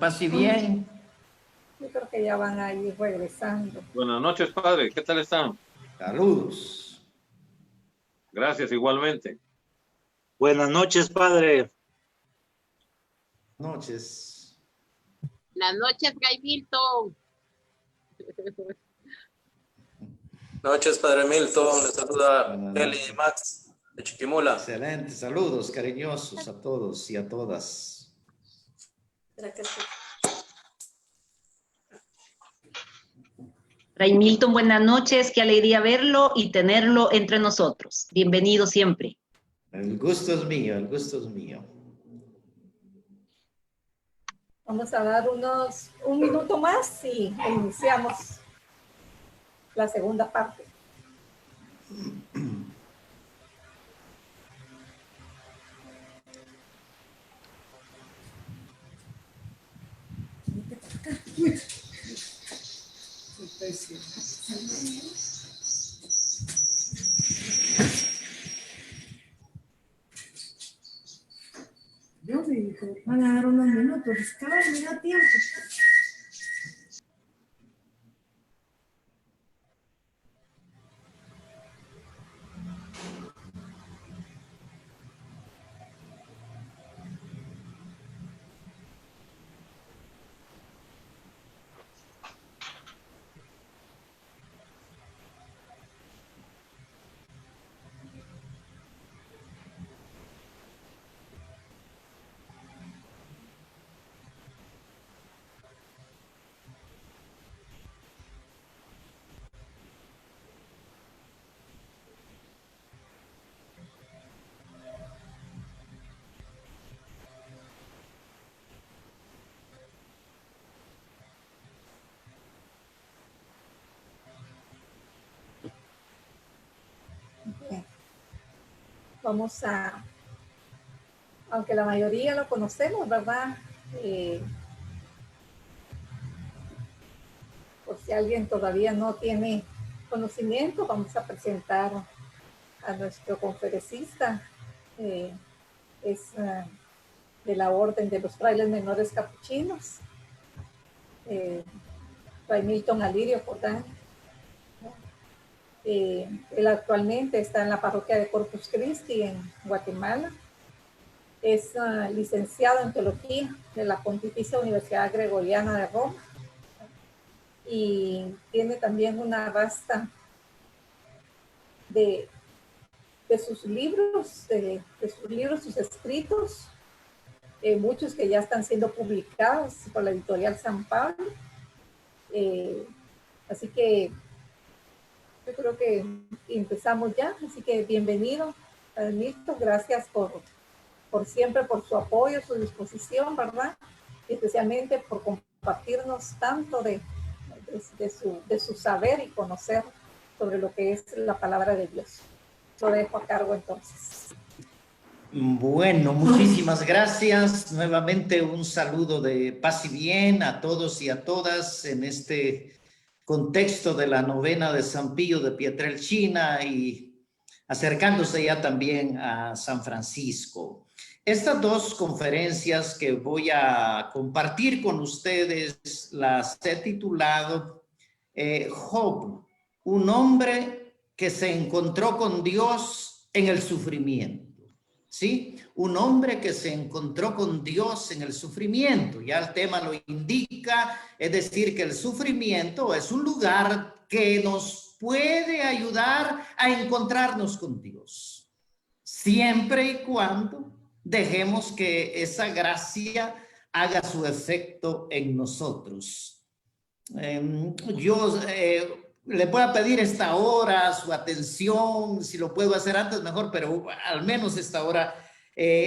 Paz y bien. Yo creo que ya van a ir regresando. Buenas noches, padre. ¿Qué tal están? Saludos. Gracias, igualmente. Buenas noches, padre. Noches. Buenas noches, Gay Milton. Noches, Padre Milton. Les saluda Buenas Kelly noches. y Max de Chiquimula. Excelente. Saludos cariñosos a todos y a todas. Fray Milton, buenas noches, qué alegría verlo y tenerlo entre nosotros. Bienvenido siempre. El gusto es mío, el gusto es mío. Vamos a dar un minuto más y iniciamos la segunda parte. Yo dije, van a dar unos minutos, claro, me da tiempo. Bien. Vamos aunque la mayoría lo conocemos, ¿verdad? Por si alguien todavía no tiene conocimiento, vamos a presentar a nuestro conferencista. Es de la Orden de los Frailes Menores Capuchinos, Fray Milton Alirio Jordán. Él actualmente está en la parroquia de Corpus Christi en Guatemala. Es licenciado en Teología de la Pontificia Universidad Gregoriana de Roma y tiene también una vasta de sus libros, sus escritos, muchos que ya están siendo publicados por la editorial San Pablo. Así que yo creo que empezamos ya, así que bienvenido, Milton, gracias por siempre, por su apoyo, su disposición, ¿verdad? Y especialmente por compartirnos tanto de su saber y conocer sobre lo que es la palabra de Dios. Lo dejo a cargo entonces. Bueno, muchísimas gracias. Nuevamente un saludo de paz y bien a todos y a todas en este contexto de la novena de San Pío de Pietrelcina y acercándose ya también a San Francisco. Estas dos conferencias que voy a compartir con ustedes las he titulado Job, un hombre que se encontró con Dios en el sufrimiento. ¿Sí? Un hombre que se encontró con Dios en el sufrimiento. Ya el tema lo indica, es decir, que el sufrimiento es un lugar que nos puede ayudar a encontrarnos con Dios. Siempre y cuando dejemos que esa gracia haga su efecto en nosotros. Le voy a pedir esta hora su atención, si lo puedo hacer antes mejor, pero al menos esta hora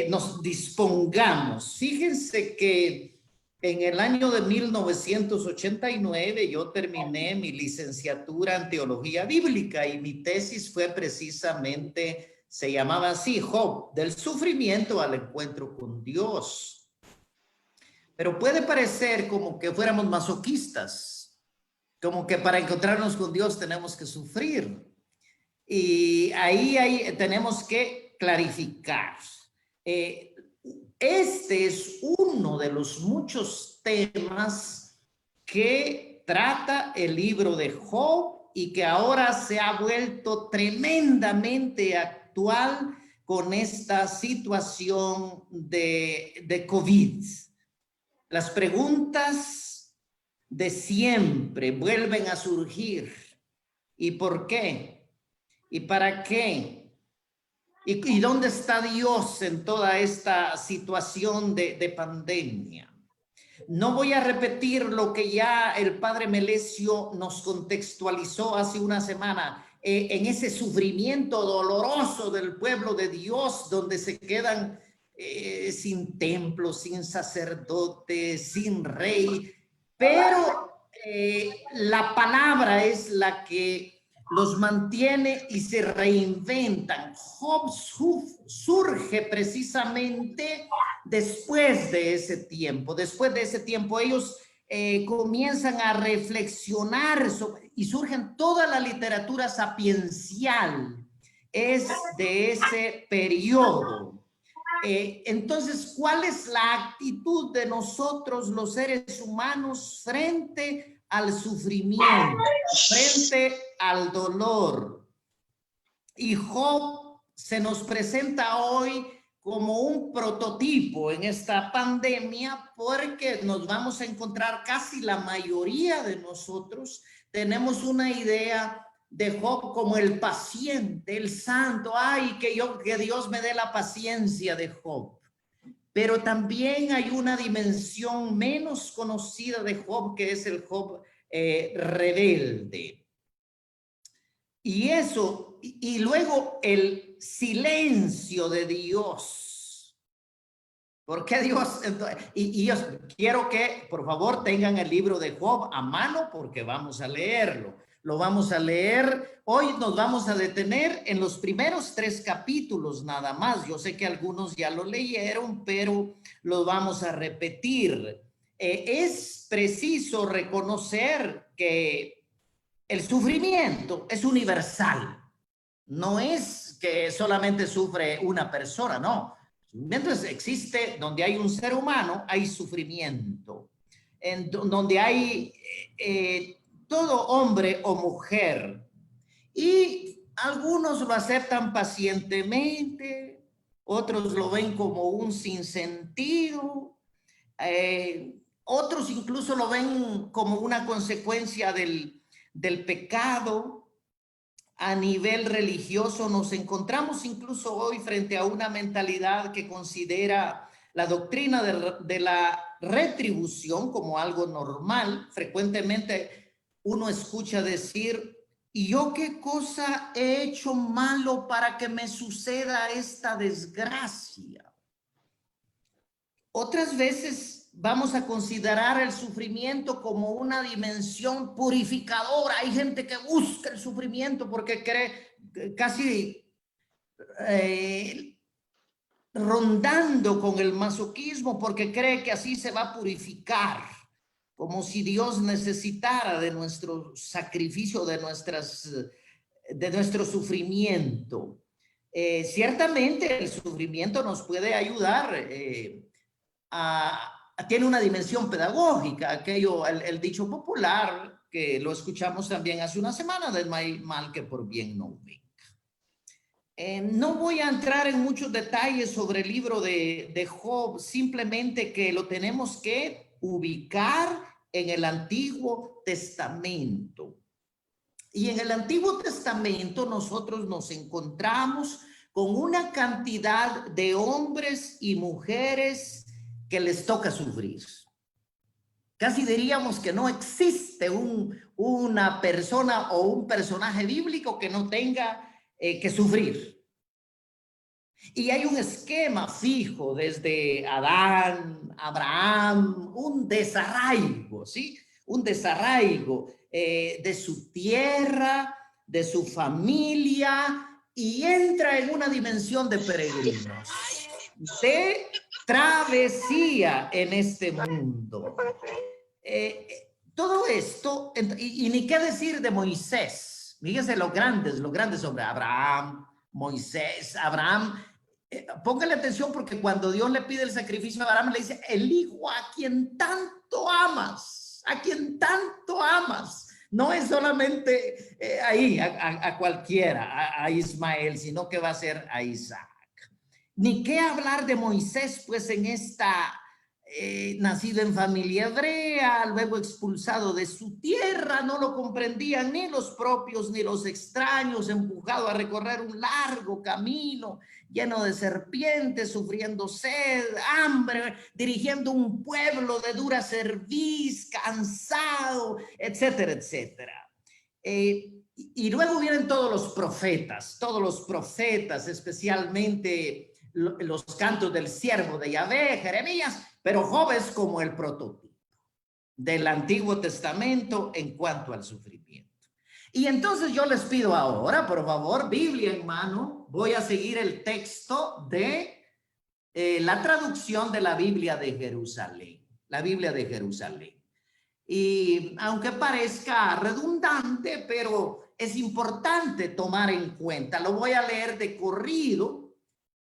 nos dispongamos. Fíjense que en el año de 1989 yo terminé mi licenciatura en teología bíblica y mi tesis fue precisamente, se llamaba así, Job, del sufrimiento al encuentro con Dios. Pero puede parecer como que fuéramos masoquistas, como que para encontrarnos con Dios tenemos que sufrir. Y ahí tenemos que clarificar. este es uno de los muchos temas que trata el libro de Job y que ahora se ha vuelto tremendamente actual con esta situación de COVID. Las preguntas de siempre vuelven a surgir. ¿Y por qué? ¿Y para qué? ¿Y dónde está Dios en toda esta situación de pandemia? No voy a repetir lo que ya el padre Melesio nos contextualizó hace una semana en ese sufrimiento doloroso del pueblo de Dios, donde se quedan sin templo, sin sacerdote, sin rey, pero la palabra es la que los mantiene y se reinventan. Job surge precisamente después de ese tiempo. Después de ese tiempo ellos comienzan a reflexionar y surgen toda la literatura sapiencial. Es de ese periodo. Entonces, ¿cuál es la actitud de nosotros los seres humanos frente al sufrimiento, frente al dolor? Y Job se nos presenta hoy como un prototipo en esta pandemia, porque nos vamos a encontrar casi la mayoría de nosotros tenemos una idea de Job como el paciente, el santo. Ay, que Dios me dé la paciencia de Job. Pero también hay una dimensión menos conocida de Job, que es el Job rebelde. Y eso, y luego el silencio de Dios. ¿Por qué Dios? Y yo quiero que, por favor, tengan el libro de Job a mano, porque vamos a leerlo. Lo vamos a leer. Hoy nos vamos a detener en los primeros 3 capítulos nada más. Yo sé que algunos ya lo leyeron, pero lo vamos a repetir. Es preciso reconocer que el sufrimiento es universal. No es que solamente sufre una persona, no. Mientras existe, donde hay un ser humano, hay sufrimiento. En donde hay todo hombre o mujer. Y algunos lo aceptan pacientemente, otros lo ven como un sinsentido, otros incluso lo ven como una consecuencia del pecado. A nivel religioso nos encontramos incluso hoy frente a una mentalidad que considera la doctrina de la retribución como algo normal. Frecuentemente uno escucha decir, ¿y yo qué cosa he hecho malo para que me suceda esta desgracia? Otras veces vamos a considerar el sufrimiento como una dimensión purificadora. Hay gente que busca el sufrimiento porque cree casi rondando con el masoquismo, porque cree que así se va a purificar, como si Dios necesitara de nuestro sacrificio, de nuestro sufrimiento. Ciertamente el sufrimiento nos puede ayudar tiene una dimensión pedagógica, aquello, el dicho popular que lo escuchamos también hace una semana, del mal que por bien no venga. No voy a entrar en muchos detalles sobre el libro de Job, simplemente que lo tenemos que ubicar en el Antiguo Testamento. Y en el Antiguo Testamento nosotros nos encontramos con una cantidad de hombres y mujeres que les toca sufrir. Casi diríamos que no existe una persona o un personaje bíblico que no tenga que sufrir. Y hay un esquema fijo desde Adán, Abraham, un desarraigo, ¿sí? Un desarraigo de su tierra, de su familia, y entra en una dimensión de peregrinos, de travesía en este mundo. Todo esto, y ni qué decir de Moisés. Fíjense los grandes hombres, Abraham, Moisés. Abraham póngale atención porque cuando Dios le pide el sacrificio a Abraham, le dice, el hijo a quien tanto amas, a quien tanto amas. No es solamente ahí, a cualquiera, a Ismael, sino que va a ser a Isaac. Ni qué hablar de Moisés, pues en esta, nacido en familia hebrea, luego expulsado de su tierra, no lo comprendían ni los propios ni los extraños, empujado a recorrer un largo camino, lleno de serpientes, sufriendo sed, hambre, dirigiendo un pueblo de dura cerviz, cansado, etcétera, etcétera. Y luego vienen todos los profetas, especialmente los cantos del siervo de Yahvé, Jeremías, pero Job es como el prototipo del Antiguo Testamento en cuanto al sufrimiento. Y entonces yo les pido ahora, por favor, Biblia en mano, voy a seguir el texto de la traducción de la Biblia de Jerusalén, la Biblia de Jerusalén. Y aunque parezca redundante, pero es importante tomar en cuenta. Lo voy a leer de corrido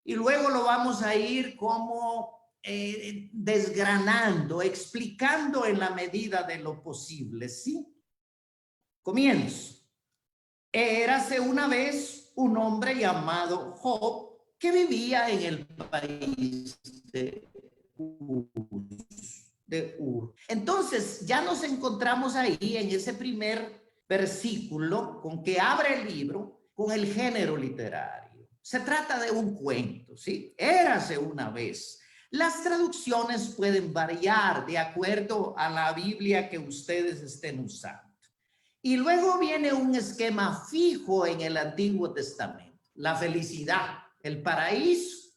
y luego lo vamos a ir como desgranando, explicando en la medida de lo posible, ¿sí? Comienzo. Érase una vez un hombre llamado Job que vivía en el país de Ur. Entonces ya nos encontramos ahí en ese primer versículo con que abre el libro con el género literario. Se trata de un cuento, ¿sí? Érase una vez. Las traducciones pueden variar de acuerdo a la Biblia que ustedes estén usando. Y luego viene un esquema fijo en el Antiguo Testamento. La felicidad, el paraíso,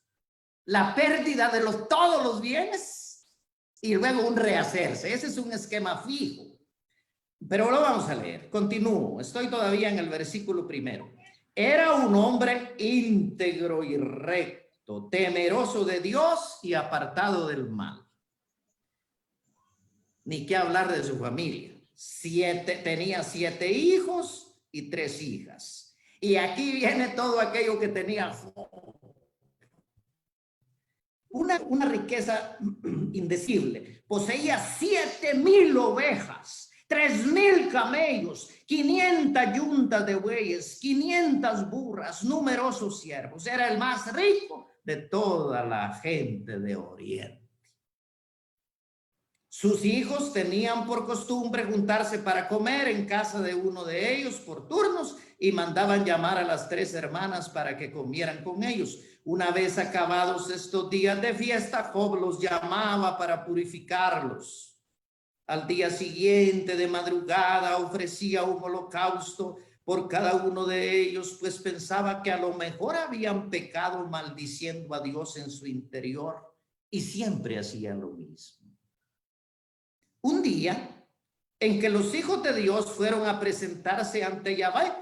la pérdida de todos los bienes y luego un rehacerse. Ese es un esquema fijo. Pero lo vamos a leer. Continúo. Estoy todavía en el versículo primero. Era un hombre íntegro y recto, temeroso de Dios y apartado del mal. Ni qué hablar de su familia. Tenía 7 hijos y 3 hijas. Y aquí viene todo aquello que tenía una riqueza indecible. Poseía 7,000 ovejas, 3,000 camellos, 500 yuntas de bueyes, 500 burras, numerosos siervos. Era el más rico de toda la gente de Oriente. Sus hijos tenían por costumbre juntarse para comer en casa de uno de ellos por turnos y mandaban llamar a las 3 hermanas para que comieran con ellos. Una vez acabados estos días de fiesta, Job los llamaba para purificarlos. Al día siguiente de madrugada ofrecía un holocausto por cada uno de ellos, pues pensaba que a lo mejor habían pecado maldiciendo a Dios en su interior y siempre hacía lo mismo. Un día en que los hijos de Dios fueron a presentarse ante Yahvé,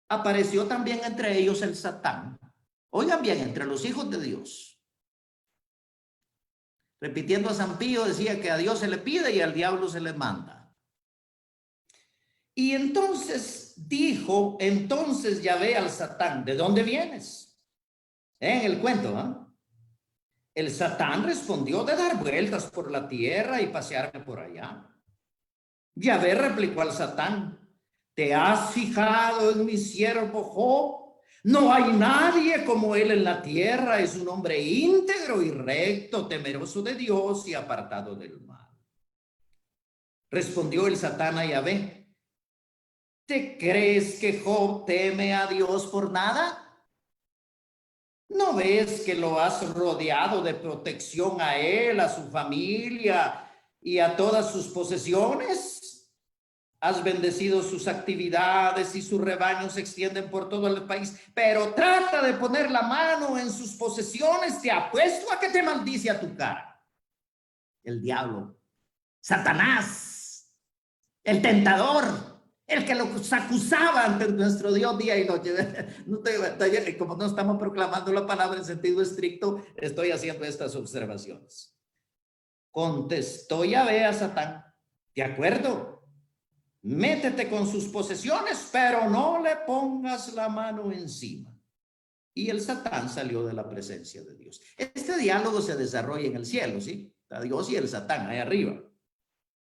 apareció también entre ellos el Satán. Oigan bien, entre los hijos de Dios. Repitiendo a San Pío, decía que a Dios se le pide y al diablo se le manda. Y entonces dijo, Yahvé al Satán, ¿de dónde vienes? En el cuento, ¿ah? El Satán respondió, de dar vueltas por la tierra y pasearme por allá. Yahvé replicó al Satán, ¿te has fijado en mi siervo Job? No hay nadie como él en la tierra, es un hombre íntegro y recto, temeroso de Dios y apartado del mal. Respondió el Satán a Yahvé, ¿te crees que Job teme a Dios por nada? ¿No ves que lo has rodeado de protección a él, a su familia y a todas sus posesiones? Has bendecido sus actividades y sus rebaños se extienden por todo el país, pero trata de poner la mano en sus posesiones, te apuesto a que te maldice a tu cara. El diablo, Satanás, el tentador, el que los acusaba ante nuestro Dios día y noche. Como no estamos proclamando la palabra en sentido estricto, estoy haciendo estas observaciones. Contestó Yahvé a Satán, de acuerdo, métete con sus posesiones, pero no le pongas la mano encima. y el Satán salió de la presencia de Dios. Este diálogo se desarrolla en el cielo, ¿sí? Está Dios y el Satán ahí arriba.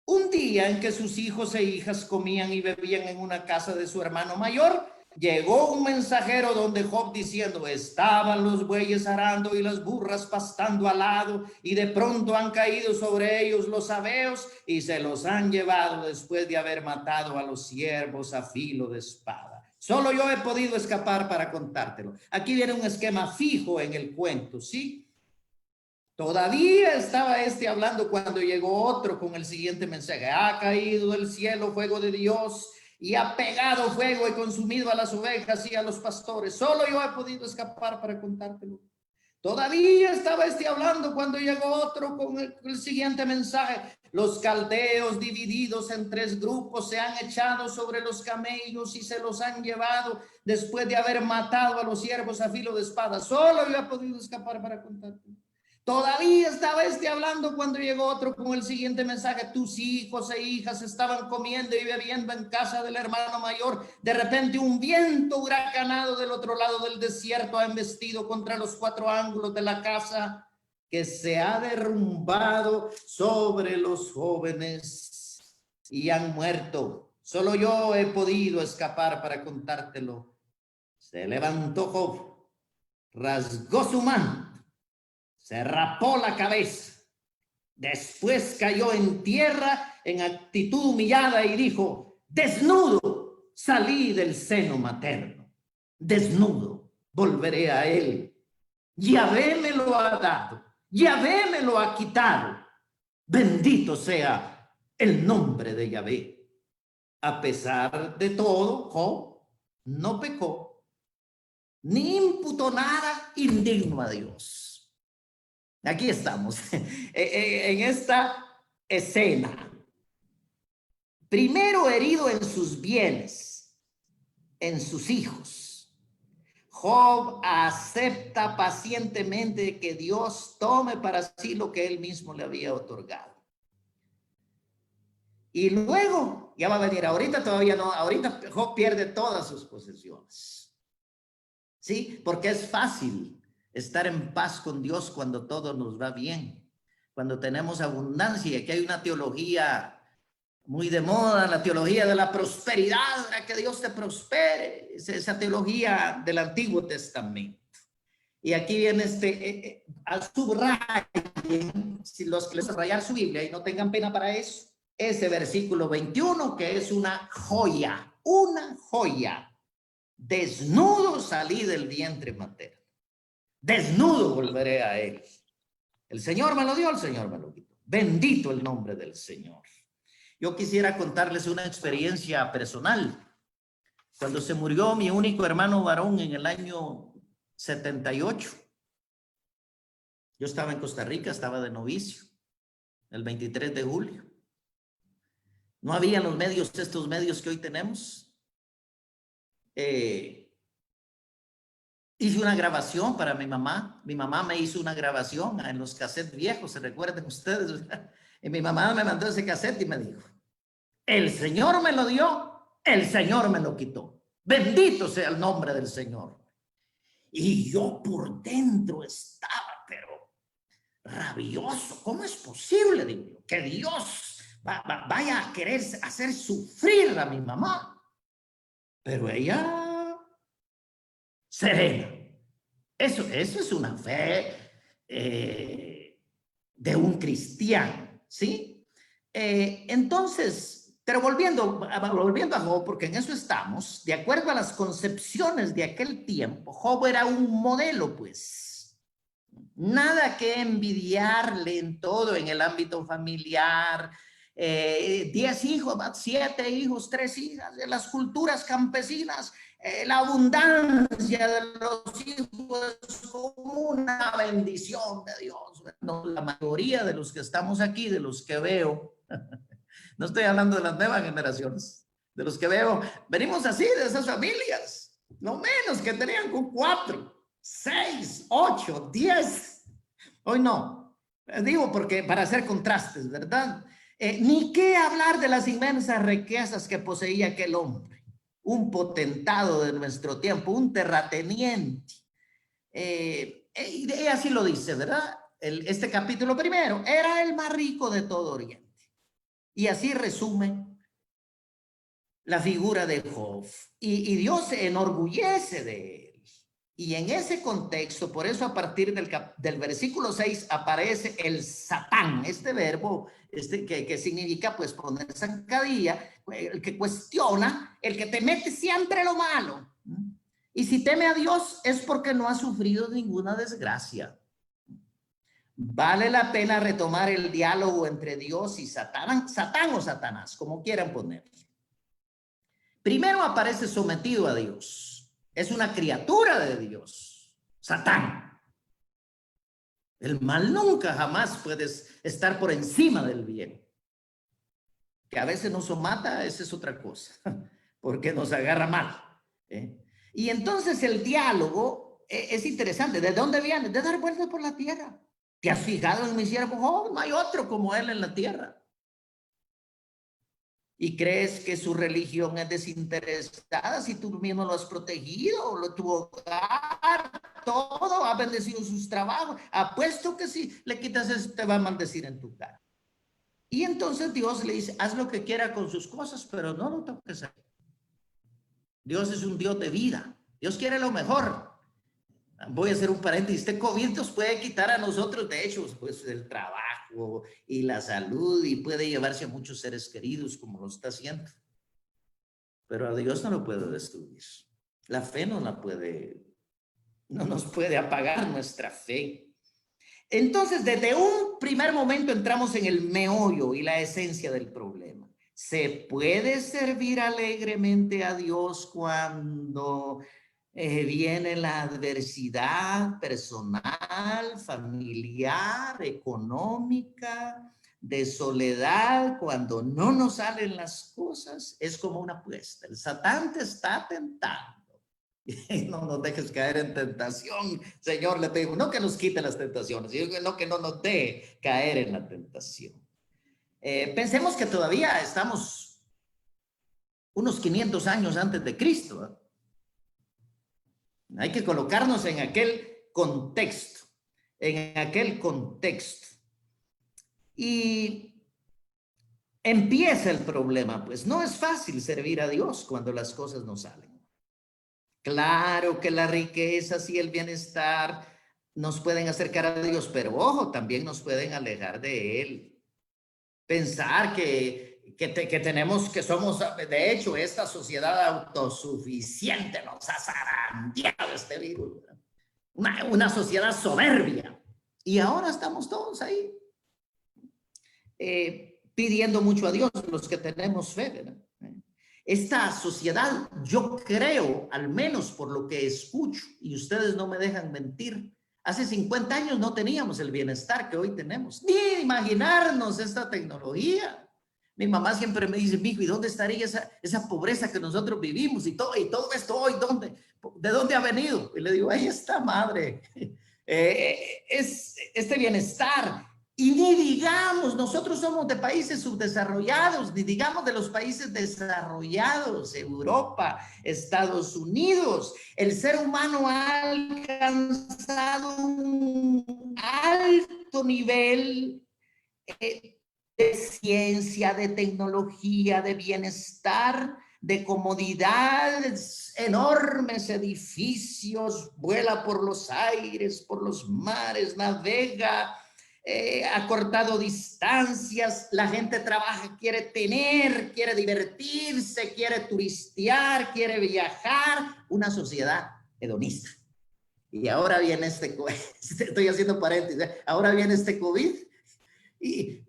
Un día en que sus hijos e hijas comían y bebían en una casa de su hermano mayor, llegó un mensajero donde Job diciendo, estaban los bueyes arando y las burras pastando al lado, y de pronto han caído sobre ellos los sabeos y se los han llevado después de haber matado a los siervos a filo de espada. Solo yo he podido escapar para contártelo. Aquí viene un esquema fijo en el cuento, ¿sí? Todavía estaba este hablando cuando llegó otro con el siguiente mensaje. Ha caído del cielo fuego de Dios y ha pegado fuego y consumido a las ovejas y a los pastores. Solo yo he podido escapar para contártelo. Todavía estaba este hablando cuando llegó otro con el siguiente mensaje. Los caldeos divididos en 3 grupos se han echado sobre los camellos y se los han llevado después de haber matado a los siervos a filo de espada. Solo yo he podido escapar para contártelo. Todavía estaba este hablando cuando llegó otro con el siguiente mensaje. Tus hijos e hijas estaban comiendo y bebiendo en casa del hermano mayor. De repente un viento huracanado del otro lado del desierto ha embestido contra los 4 ángulos de la casa, que se ha derrumbado sobre los jóvenes y han muerto. Solo yo he podido escapar para contártelo. Se levantó Job, rasgó su manto, se rapó la cabeza, después cayó en tierra en actitud humillada y dijo, desnudo salí del seno materno, desnudo volveré a él. Yahvé me lo ha dado, Yahvé me lo ha quitado. Bendito sea el nombre de Yahvé. A pesar de todo, Job no pecó, ni imputó nada indigno a Dios. Aquí estamos, en esta escena. Primero herido en sus bienes, en sus hijos. Job acepta pacientemente que Dios tome para sí lo que él mismo le había otorgado. Y luego, ya va a venir, ahorita todavía no, ahorita Job pierde todas sus posesiones. ¿Sí? Porque es fácil estar en paz con Dios cuando todo nos va bien, cuando tenemos abundancia. Aquí hay una teología muy de moda, la teología de la prosperidad, para que Dios te prospere, esa teología del Antiguo Testamento. Y aquí viene al subrayen, si los que les rayar su Biblia y no tengan pena para eso, ese versículo 21, que es una joya, desnudo salí del vientre materno. Desnudo volveré a él. El Señor me lo dio, el Señor me lo quitó. Bendito el nombre del Señor. Yo quisiera contarles una experiencia personal. Cuando se murió mi único hermano varón en el año 78, yo estaba en Costa Rica, estaba de novicio, el 23 de julio. No había los medios, estos medios que hoy tenemos. Hice una grabación para mi mamá. Mi mamá me hizo una grabación en los cassettes viejos, ¿se recuerdan ustedes? Y mi mamá me mandó ese cassette y me dijo, el Señor me lo dio, el Señor me lo quitó. Bendito sea el nombre del Señor. Y yo por dentro estaba, pero rabioso. ¿Cómo es posible, digo yo, que Dios vaya a querer hacer sufrir a mi mamá? Pero ella... serena. Eso es una fe de un cristiano, ¿sí? Entonces, pero volviendo a Job, porque en eso estamos, de acuerdo a las concepciones de aquel tiempo, Job era un modelo, pues. Nada que envidiarle en todo, en el ámbito familiar, 10 hijos, 7 hijos, 3 hijas, de las culturas campesinas, la abundancia de los hijos es como una bendición de Dios. No, la mayoría de los que estamos aquí, de los que veo, no estoy hablando de las nuevas generaciones, de los que veo, venimos así, de esas familias, no menos que tenían con 4, 6, 8, 10. Hoy no, digo porque para hacer contrastes, ¿verdad? Ni qué hablar de las inmensas riquezas que poseía aquel hombre, un potentado de nuestro tiempo, un terrateniente. Y así lo dice, ¿verdad? Este capítulo primero, era el más rico de todo Oriente. Y así resume la figura de Job. Y Dios se enorgullece de él. Y en ese contexto, por eso a partir del versículo 6 aparece el Satán, este verbo que significa pues poner zancadilla, el que cuestiona, el que te mete siempre lo malo. Y si teme a Dios es porque no ha sufrido ninguna desgracia. Vale la pena retomar el diálogo entre Dios y Satán o Satanás, como quieran ponerlo. Primero aparece sometido a Dios. Es una criatura de Dios, Satán. El mal nunca jamás puede estar por encima del bien. Que a veces nos mata, esa es otra cosa, porque nos agarra mal. Y entonces el diálogo es interesante. ¿De dónde viene? De dar vueltas por la tierra. ¿Te has fijado en mi siervo Job? No hay otro como él en la tierra. ¿Y crees que su religión es desinteresada si tú mismo lo has protegido, tu hogar, todo, ha bendecido sus trabajos? Apuesto que si le quitas eso te va a maldecir en tu cara. Y entonces Dios le dice, haz lo que quiera con sus cosas, pero no lo toques a él. Dios es un Dios de vida. Dios quiere lo mejor. Voy a hacer un paréntesis. Este COVID nos puede quitar a nosotros, de hecho, pues el trabajo y la salud, y puede llevarse a muchos seres queridos como lo está haciendo. Pero a Dios no lo puede destruir. La fe no nos puede apagar nuestra fe. Entonces, desde un primer momento entramos en el meollo y la esencia del problema. ¿Se puede servir alegremente a Dios cuando viene la adversidad personal, familiar, económica, de soledad, cuando no nos salen las cosas? Es como una apuesta. El Satán te está tentando. No nos dejes caer en tentación, Señor, le pedimos, no que nos quite las tentaciones, sino que no nos dé caer en la tentación. Pensemos que todavía estamos unos 500 años antes de Cristo, ¿eh? Hay que colocarnos en aquel contexto, Y empieza el problema, pues no es fácil servir a Dios cuando las cosas no salen. Claro que la riqueza y el bienestar nos pueden acercar a Dios, pero ojo, también nos pueden alejar de Él. Pensar que somos, de hecho, esta sociedad autosuficiente nos ha zarandeado este virus. Una sociedad soberbia. Y ahora estamos todos ahí pidiendo mucho a Dios, los que tenemos fe, ¿verdad? Esta sociedad, yo creo, al menos por lo que escucho, y ustedes no me dejan mentir, hace 50 años no teníamos el bienestar que hoy tenemos, ni imaginarnos esta tecnología. Mi mamá siempre me dice, mijo, ¿y dónde estaría esa pobreza que nosotros vivimos? Y todo esto hoy, ¿de dónde ha venido? Y le digo, ahí está, madre. Es este bienestar. Y ni digamos, nosotros somos de países subdesarrollados, ni digamos de los países desarrollados, Europa, Estados Unidos. El ser humano ha alcanzado un alto nivel de ciencia, de tecnología, de bienestar, de comodidades, enormes edificios, vuela por los aires, por los mares, navega, ha cortado distancias, la gente trabaja, quiere tener, quiere divertirse, quiere turistear, quiere viajar, una sociedad hedonista. Y ahora viene estoy haciendo paréntesis, ahora viene este COVID y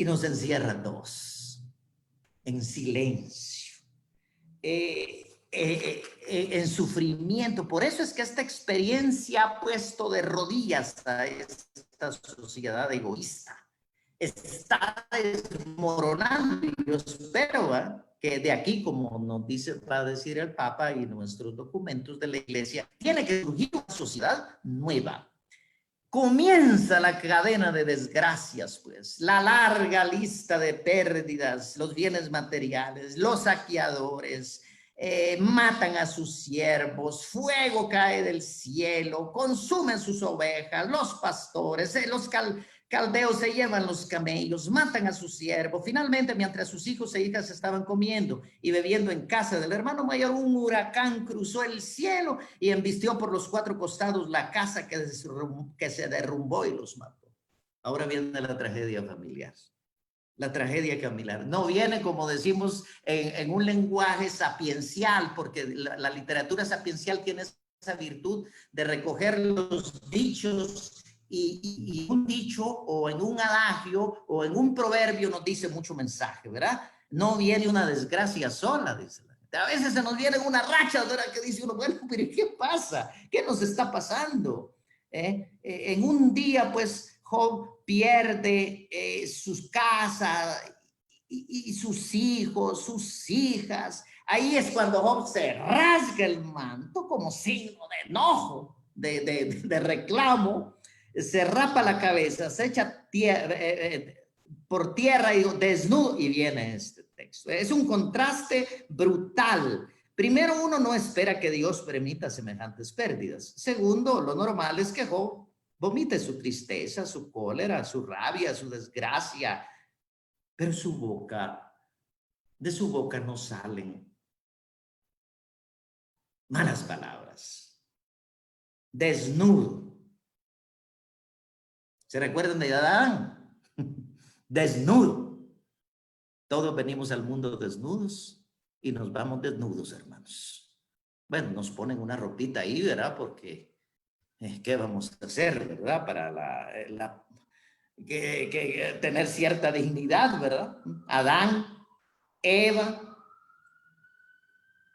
nos encierra todos en silencio, en sufrimiento. Por eso es que esta experiencia ha puesto de rodillas a esta sociedad egoísta. Está desmoronando, y yo espero que de aquí, como nos va a decir el Papa y nuestros documentos de la Iglesia, tiene que surgir una sociedad nueva. Comienza la cadena de desgracias, pues, la larga lista de pérdidas, los bienes materiales, los saqueadores, matan a sus siervos, fuego cae del cielo, consumen sus ovejas, los pastores, los caldeos se llevan los camellos, matan a sus siervos. Finalmente, mientras sus hijos e hijas estaban comiendo y bebiendo en casa del hermano mayor, un huracán cruzó el cielo y embistió por los 4 costados la casa que se derrumbó y los mató. Ahora viene la tragedia familiar. La tragedia familiar. No viene, como decimos, en un lenguaje sapiencial, porque la literatura sapiencial tiene esa virtud de recoger los dichos y un dicho o en un adagio o en un proverbio nos dice mucho mensaje, ¿verdad? No viene una desgracia sola, dice la gente. A veces se nos viene una racha, ¿verdad? Que dice uno, bueno, pero ¿qué pasa? ¿Qué nos está pasando? En un día, pues, Job pierde sus casas y sus hijos, sus hijas. Ahí es cuando Job se rasga el manto como signo de enojo, de reclamo, se rapa la cabeza, se echa por tierra y desnudo, y viene este texto. Es un contraste brutal. Primero, uno no espera que Dios permita semejantes pérdidas. Segundo, lo normal es que Job vomite su tristeza, su cólera, su rabia, su desgracia, pero de su boca no salen malas palabras. Desnudo. ¿Se recuerdan de Adán? Desnudo. Todos venimos al mundo desnudos y nos vamos desnudos, hermanos. Bueno, nos ponen una ropita ahí, ¿verdad? Porque ¿qué vamos a hacer, verdad? Para tener cierta dignidad, ¿verdad? Adán, Eva.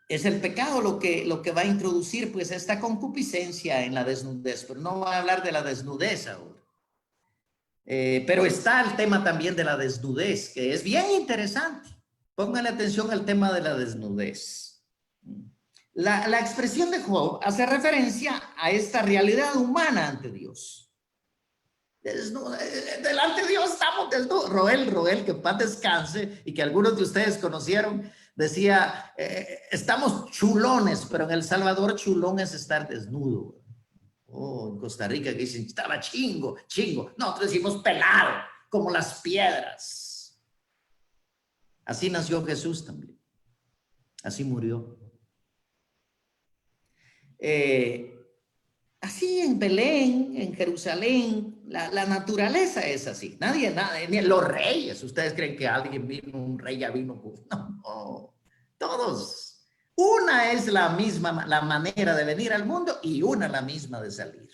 Es el pecado lo que va a introducir, pues, esta concupiscencia en la desnudez. Pero no voy a hablar de la desnudez ahora. Pero está el tema también de la desnudez, que es bien interesante. Pónganle atención al tema de la desnudez. La expresión de Job hace referencia a esta realidad humana ante Dios. Delante de Dios estamos desnudos. Roel, que en paz descanse y que algunos de ustedes conocieron, decía, estamos chulones, pero en El Salvador chulón es estar desnudo. Oh, en Costa Rica que dicen, estaba chingo. Nosotros decimos pelado, como las piedras. Así nació Jesús también. Así murió. Así en Belén, en Jerusalén, la naturaleza es así. Nadie, ni los reyes. ¿Ustedes creen que alguien vino, un rey ya vino? No, todos. Una es la misma, la manera de venir al mundo y una la misma de salir.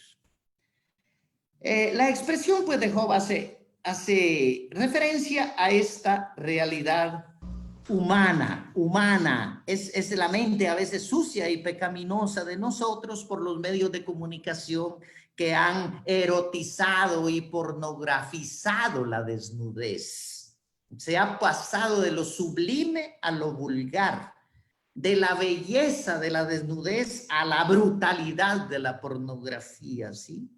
La expresión, pues, de Job hace referencia a esta realidad humana. Es la mente a veces sucia y pecaminosa de nosotros por los medios de comunicación que han erotizado y pornografizado la desnudez. Se ha pasado de lo sublime a lo vulgar, de la belleza de la desnudez a la brutalidad de la pornografía, ¿sí?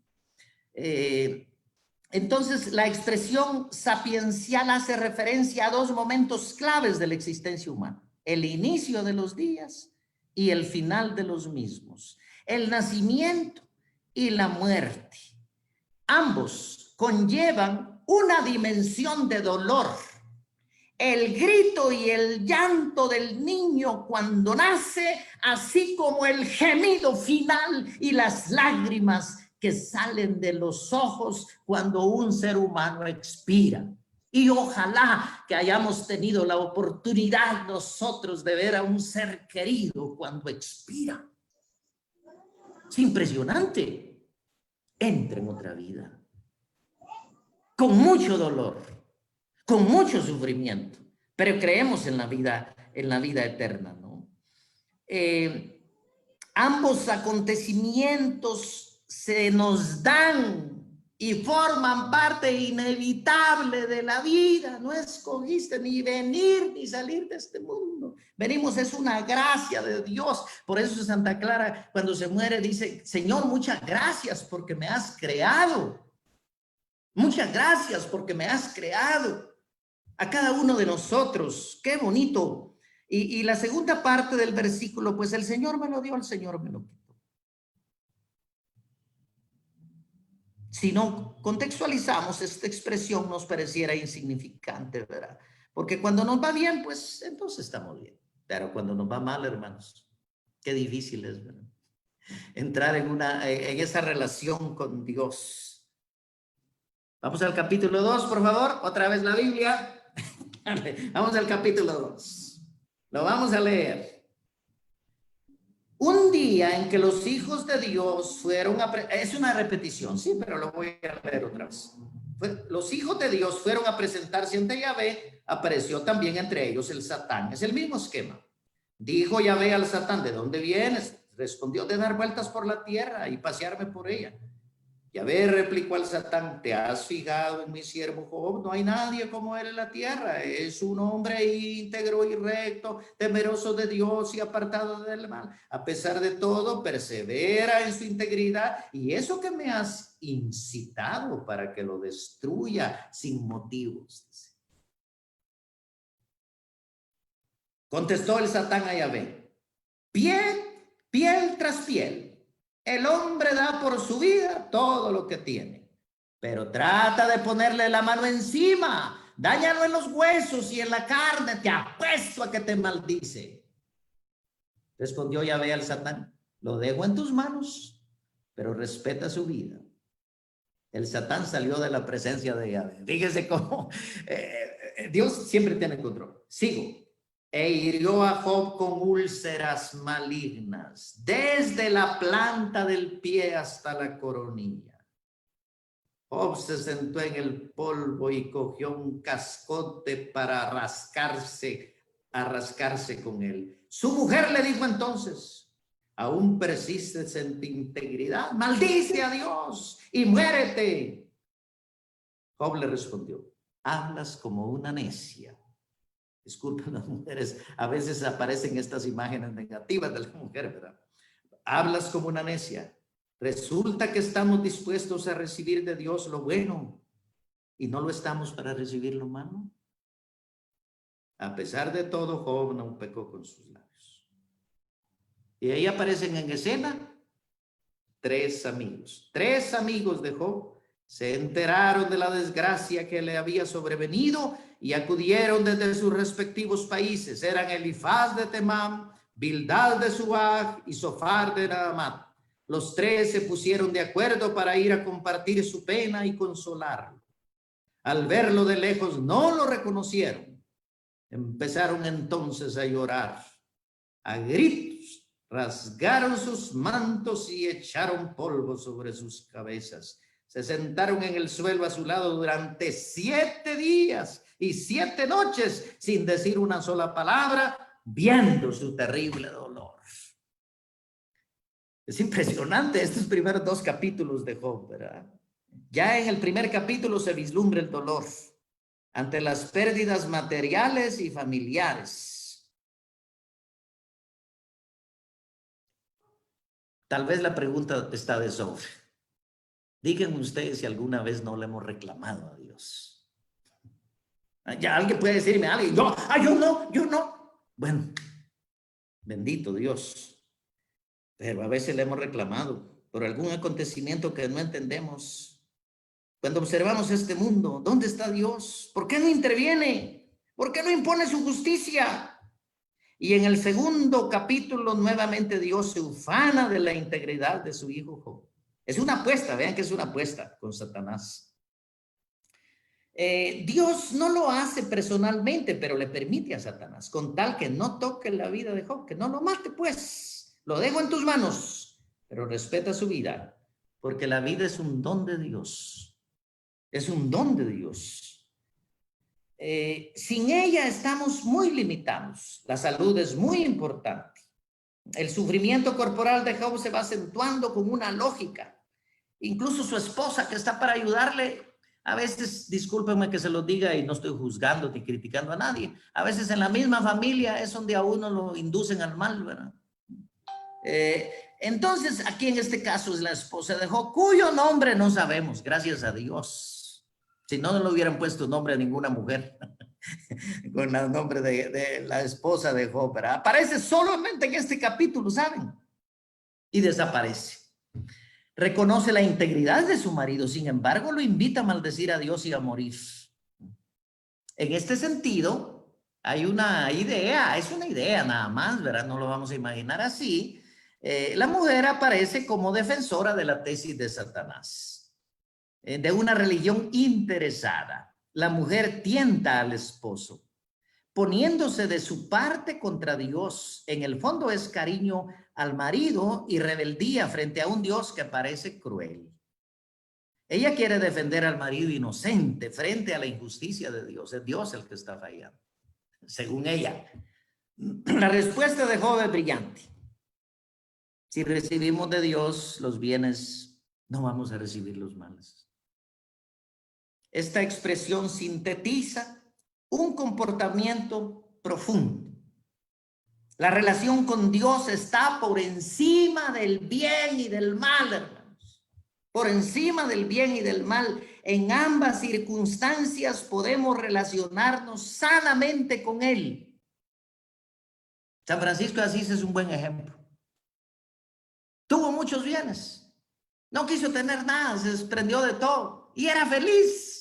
Entonces, la expresión sapiencial hace referencia a 2 momentos claves de la existencia humana: el inicio de los días y el final de los mismos, el nacimiento y la muerte. Ambos conllevan una dimensión de dolor. El grito y el llanto del niño cuando nace, así como el gemido final y las lágrimas que salen de los ojos cuando un ser humano expira. Y ojalá que hayamos tenido la oportunidad nosotros de ver a un ser querido cuando expira. Es impresionante. Entra en otra vida, con mucho dolor, con mucho sufrimiento, pero creemos en la vida eterna, ¿no? Ambos acontecimientos se nos dan y forman parte inevitable de la vida. No escogiste ni venir ni salir de este mundo. Venimos, es una gracia de Dios. Por eso Santa Clara, cuando se muere, dice: Señor, muchas gracias porque me has creado. Muchas gracias porque me has creado. A cada uno de nosotros. Qué bonito Y la segunda parte del versículo, pues el Señor me lo dio, el Señor me lo quitó. Si no contextualizamos esta expresión, nos pareciera insignificante, ¿verdad? Porque cuando nos va bien, pues entonces estamos bien. Pero cuando nos va mal, hermanos, qué difícil es, ¿verdad? Entrar en esa relación con Dios. Vamos al capítulo 2, por favor. Otra vez la Biblia. Vamos al capítulo 2. Lo vamos a leer. Un día en que los hijos de Dios fueron es una repetición, sí, pero lo voy a leer otra vez. Los hijos de Dios fueron a presentarse ante Yahvé, apareció también entre ellos el Satán. Es el mismo esquema. Dijo Yahvé al Satán, ¿de dónde vienes? Respondió, de dar vueltas por la tierra y pasearme por ella. Yahvé replicó al Satán, ¿te has fijado en mi siervo Job? No hay nadie como él en la tierra. Es un hombre íntegro y recto, temeroso de Dios y apartado del mal. A pesar de todo, persevera en su integridad. Y eso que me has incitado para que lo destruya sin motivos. Contestó el Satán a Yahvé, piel tras piel. El hombre da por su vida todo lo que tiene, pero trata de ponerle la mano encima, dáñalo en los huesos y en la carne, te apuesto a que te maldice. Respondió Yahvé al Satán, lo dejo en tus manos, pero respeta su vida. El Satán salió de la presencia de Yahvé. Fíjese cómo Dios siempre tiene control. Sigo. E hirió a Job con úlceras malignas, desde la planta del pie hasta la coronilla. Job se sentó en el polvo y cogió un cascote para rascarse con él. Su mujer le dijo entonces, ¿aún persistes en tu integridad? Maldice a Dios y muérete. Job le respondió, hablas como una necia. Disculpen las mujeres, a veces aparecen estas imágenes negativas de la mujer, ¿verdad? Hablas como una necia. Resulta que estamos dispuestos a recibir de Dios lo bueno y no lo estamos para recibir lo malo. A pesar de todo, Job no pecó con sus labios. Y ahí aparecen en escena tres amigos de Job. Se enteraron de la desgracia que le había sobrevenido y acudieron desde sus respectivos países. Eran Elifaz de Temán, Bildad de Subaj y Sofar de Naamat. Los tres se pusieron de acuerdo para ir a compartir su pena y consolarlo. Al verlo de lejos no lo reconocieron. Empezaron entonces a llorar a gritos, rasgaron sus mantos y echaron polvo sobre sus cabezas. Se sentaron en el suelo a su lado durante 7 días y 7 noches sin decir una sola palabra, viendo su terrible dolor. Es impresionante estos primeros 2 capítulos de Job, ¿verdad? Ya en el primer capítulo se vislumbra el dolor ante las pérdidas materiales y familiares. Tal vez la pregunta está de sobre. Díganme ustedes si alguna vez no le hemos reclamado a Dios. Ya alguien puede decirme, alguien, yo no. Bueno, bendito Dios. Pero a veces le hemos reclamado por algún acontecimiento que no entendemos. Cuando observamos este mundo, ¿dónde está Dios? ¿Por qué no interviene? ¿Por qué no impone su justicia? Y en el segundo capítulo, nuevamente Dios se ufana de la integridad de su hijo Job. Es una apuesta, vean que es una apuesta con Satanás. Dios no lo hace personalmente, pero le permite a Satanás, con tal que no toque la vida de Job, que no lo mate, pues. Lo dejo en tus manos, pero respeta su vida, porque la vida es un don de Dios. Es un don de Dios. Sin ella estamos muy limitados. La salud es muy importante. El sufrimiento corporal de Job se va acentuando con una lógica. Incluso su esposa, que está para ayudarle, a veces, discúlpenme que se lo diga y no estoy juzgando ni criticando a nadie, a veces en la misma familia es donde a uno lo inducen al mal, ¿verdad? Entonces, aquí en este caso es la esposa de Job, cuyo nombre no sabemos, gracias a Dios. Si no, no le hubieran puesto nombre a ninguna mujer. con el nombre de la esposa de Job, ¿verdad? Aparece solamente en este capítulo, ¿saben? Y desaparece. Reconoce la integridad de su marido, sin embargo, lo invita a maldecir a Dios y a morir. En este sentido, hay una idea, es una idea nada más, ¿verdad? No lo vamos a imaginar así. La mujer aparece como defensora de la tesis de Satanás, de una religión interesada. La mujer tienta al esposo, poniéndose de su parte contra Dios. En el fondo es cariño al marido y rebeldía frente a un Dios que parece cruel. Ella quiere defender al marido inocente frente a la injusticia de Dios. Es Dios el que está fallando, según ella. La respuesta de Job es brillante. Si recibimos de Dios los bienes, no vamos a recibir los males. Esta expresión sintetiza un comportamiento profundo. La relación con Dios está por encima del bien y del mal, hermanos. Por encima del bien y del mal. En ambas circunstancias podemos relacionarnos sanamente con Él. San Francisco de Asís es un buen ejemplo. Tuvo muchos bienes. No quiso tener nada, se desprendió de todo y era feliz.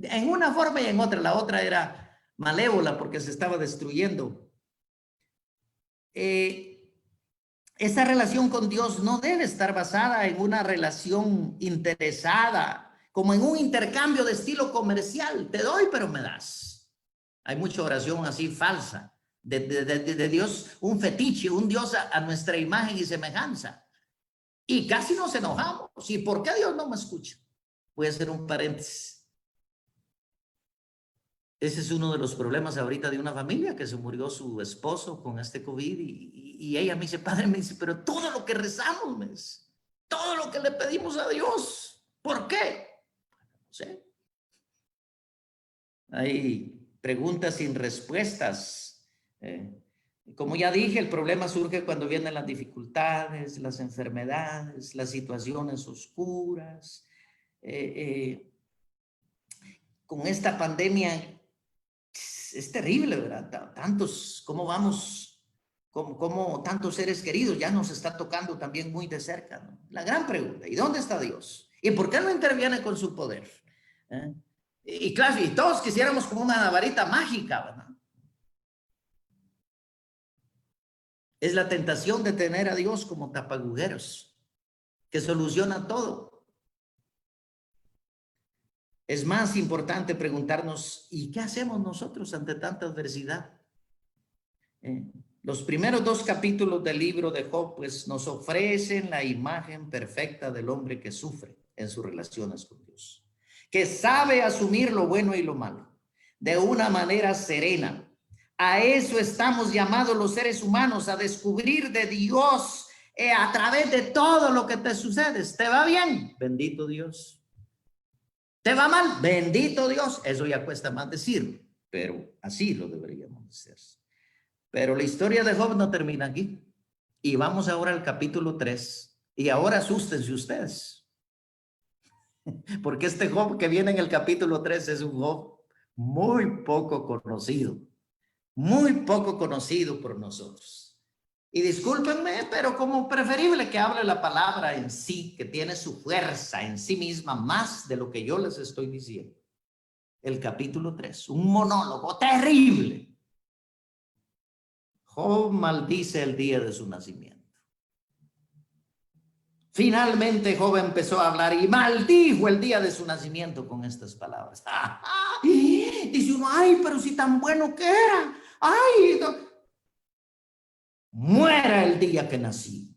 En una forma y en otra. La otra era malévola porque se estaba destruyendo. Esa relación con Dios no debe estar basada en una relación interesada, como en un intercambio de estilo comercial. Te doy, pero me das. Hay mucha oración así falsa. De Dios, un fetiche, un Dios a nuestra imagen y semejanza. Y casi nos enojamos. ¿Y por qué Dios no me escucha? Voy a hacer un paréntesis. Ese es uno de los problemas ahorita de una familia que se murió su esposo con este COVID y ella me dice, padre, me dice, pero todo lo que rezamos, me dice, todo lo que le pedimos a Dios, ¿por qué? No sé. Hay preguntas sin respuestas. Como ya dije, el problema surge cuando vienen las dificultades, las enfermedades, las situaciones oscuras. Con esta pandemia es terrible, ¿verdad? Tantos, ¿cómo vamos? ¿Cómo tantos seres queridos ya nos está tocando también muy de cerca, ¿no? La gran pregunta, ¿y dónde está Dios? ¿Y por qué no interviene con su poder? Y claro, y todos quisiéramos como una varita mágica, ¿verdad? Es la tentación de tener a Dios como tapagujeros, que soluciona todo. Es más importante preguntarnos, ¿y qué hacemos nosotros ante tanta adversidad? Los primeros 2 capítulos del libro de Job, pues, nos ofrecen la imagen perfecta del hombre que sufre en sus relaciones con Dios, que sabe asumir lo bueno y lo malo de una manera serena. A eso estamos llamados los seres humanos, a descubrir de Dios a través de todo lo que te sucede. ¿Te va bien? Bendito Dios. ¿Te va mal? Bendito Dios. Eso ya cuesta más decir, pero así lo deberíamos hacer. Pero la historia de Job no termina aquí. Y vamos ahora al capítulo 3. Y ahora asústense ustedes. Porque este Job que viene en el capítulo 3 es un Job muy poco conocido. Muy poco conocido por nosotros. Y discúlpenme, pero como preferible que hable la palabra en sí, que tiene su fuerza en sí misma más de lo que yo les estoy diciendo. El capítulo 3, un monólogo terrible. Job maldice el día de su nacimiento. Finalmente Job empezó a hablar y maldijo el día de su nacimiento con estas palabras. Dice uno, ay, pero si tan bueno que era. Ay, no. Muera el día que nací.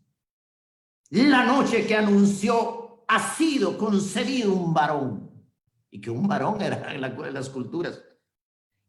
La noche que anunció ha sido concebido un varón. Y que un varón era en las culturas.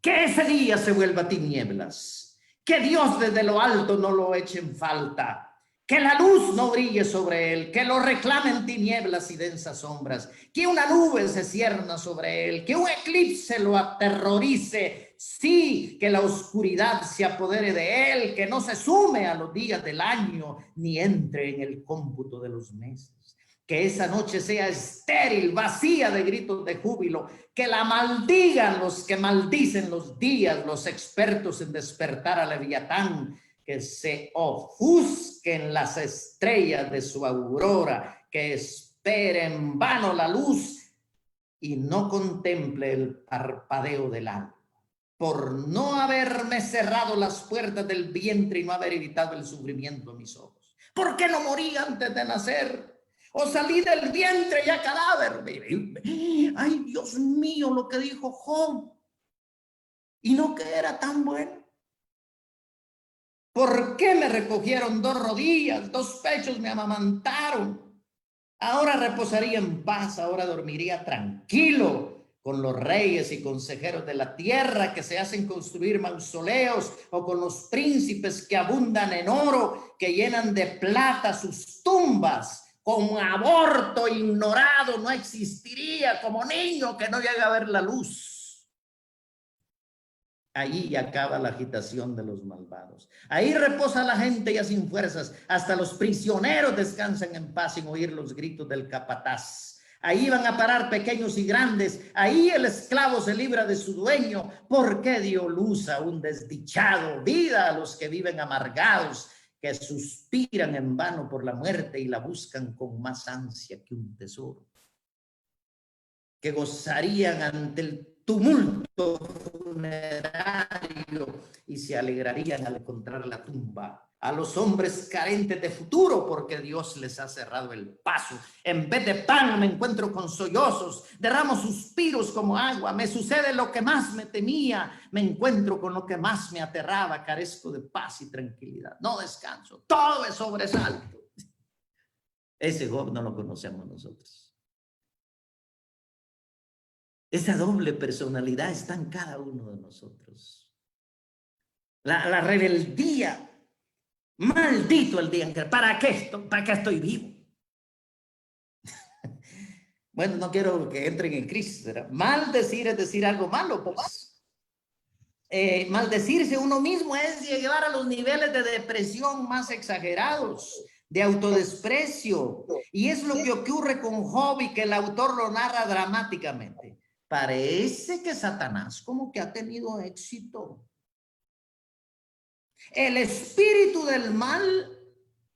Que ese día se vuelva tinieblas. Que Dios desde lo alto no lo eche en falta. Que la luz no brille sobre él, que lo reclamen tinieblas y densas sombras, que una nube se cierna sobre él, que un eclipse lo aterrorice, sí, que la oscuridad se apodere de él, que no se sume a los días del año, ni entre en el cómputo de los meses, Que esa noche sea estéril, vacía de gritos de júbilo. Que la maldigan los que maldicen los días, los expertos en despertar a Leviatán. Que se ofusquen las estrellas de su aurora. Que espere en vano la luz y no contemple el parpadeo del alma. Por no haberme cerrado las puertas del vientre y no haber evitado el sufrimiento a mis ojos. ¿Por qué no morí antes de nacer? O salí del vientre ya cadáver. Ay, Dios mío, lo que dijo Job. Y no que era tan bueno. ¿Por qué me recogieron 2 rodillas? 2 pechos me amamantaron. Ahora reposaría en paz, ahora dormiría tranquilo con los reyes y consejeros de la tierra que se hacen construir mausoleos, o con los príncipes que abundan en oro, que llenan de plata sus tumbas. Como aborto ignorado no existiría, como niño que no llega a ver la luz. Ahí acaba la agitación de los malvados. Ahí reposa la gente ya sin fuerzas. Hasta los prisioneros descansan en paz sin oír los gritos del capataz. Ahí van a parar pequeños y grandes. Ahí el esclavo se libra de su dueño. ¿Por qué dio luz a un desdichado? Vida a los que viven amargados, que suspiran en vano por la muerte y la buscan con más ansia que un tesoro. Que gozarían ante el tumulto funerario y se alegrarían al encontrar la tumba. A los hombres carentes de futuro, porque Dios les ha cerrado el paso. En vez de pan me encuentro con sollozos, derramo suspiros como agua, me sucede lo que más me temía, me encuentro con lo que más me aterraba, carezco de paz y tranquilidad, no descanso, todo es sobresalto. Ese Job no lo conocemos nosotros. Esa doble personalidad está en cada uno de nosotros. La rebeldía. Maldito el día en que, ¿para qué estoy vivo? Bueno, no quiero que entren en crisis, ¿verdad? Maldecir es decir algo malo, pues. Maldecirse uno mismo es llevar a los niveles de depresión más exagerados, de autodesprecio. Y es lo que ocurre con Job y que el autor lo narra dramáticamente. Parece que Satanás como que ha tenido éxito. El espíritu del mal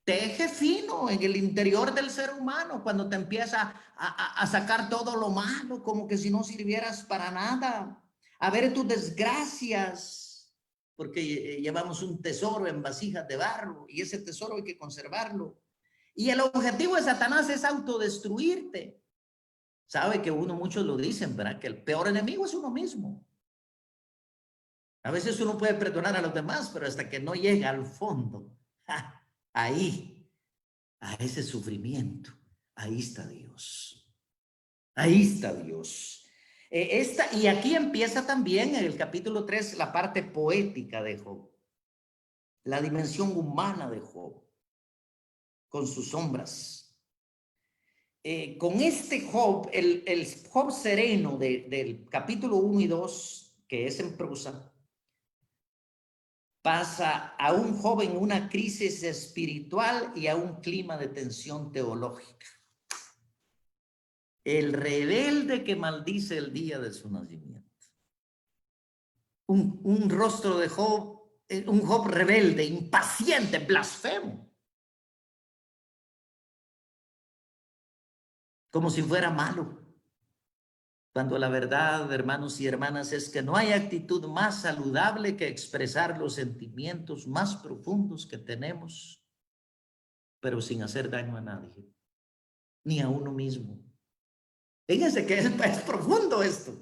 teje fino en el interior del ser humano cuando te empieza a sacar todo lo malo, como que si no sirvieras para nada, a ver tus desgracias, porque llevamos un tesoro en vasijas de barro y ese tesoro hay que conservarlo. Y el objetivo de Satanás es autodestruirte. Sabe que muchos lo dicen, ¿verdad? Que el peor enemigo es uno mismo. A veces uno puede perdonar a los demás, pero hasta que no llega al fondo, ahí, a ese sufrimiento, ahí está Dios. Ahí está Dios. Y aquí empieza también en el capítulo 3 la parte poética de Job. La dimensión humana de Job, con sus sombras. Con este Job, el Job sereno del capítulo 1 y 2, que es en prosa, pasa a un joven una crisis espiritual y a un clima de tensión teológica. El rebelde que maldice el día de su nacimiento. Un rostro de Job, un Job rebelde, impaciente, blasfemo. Como si fuera malo. Cuando la verdad, hermanos y hermanas, es que no hay actitud más saludable que expresar los sentimientos más profundos que tenemos, pero sin hacer daño a nadie, ni a uno mismo. Fíjense que es profundo esto.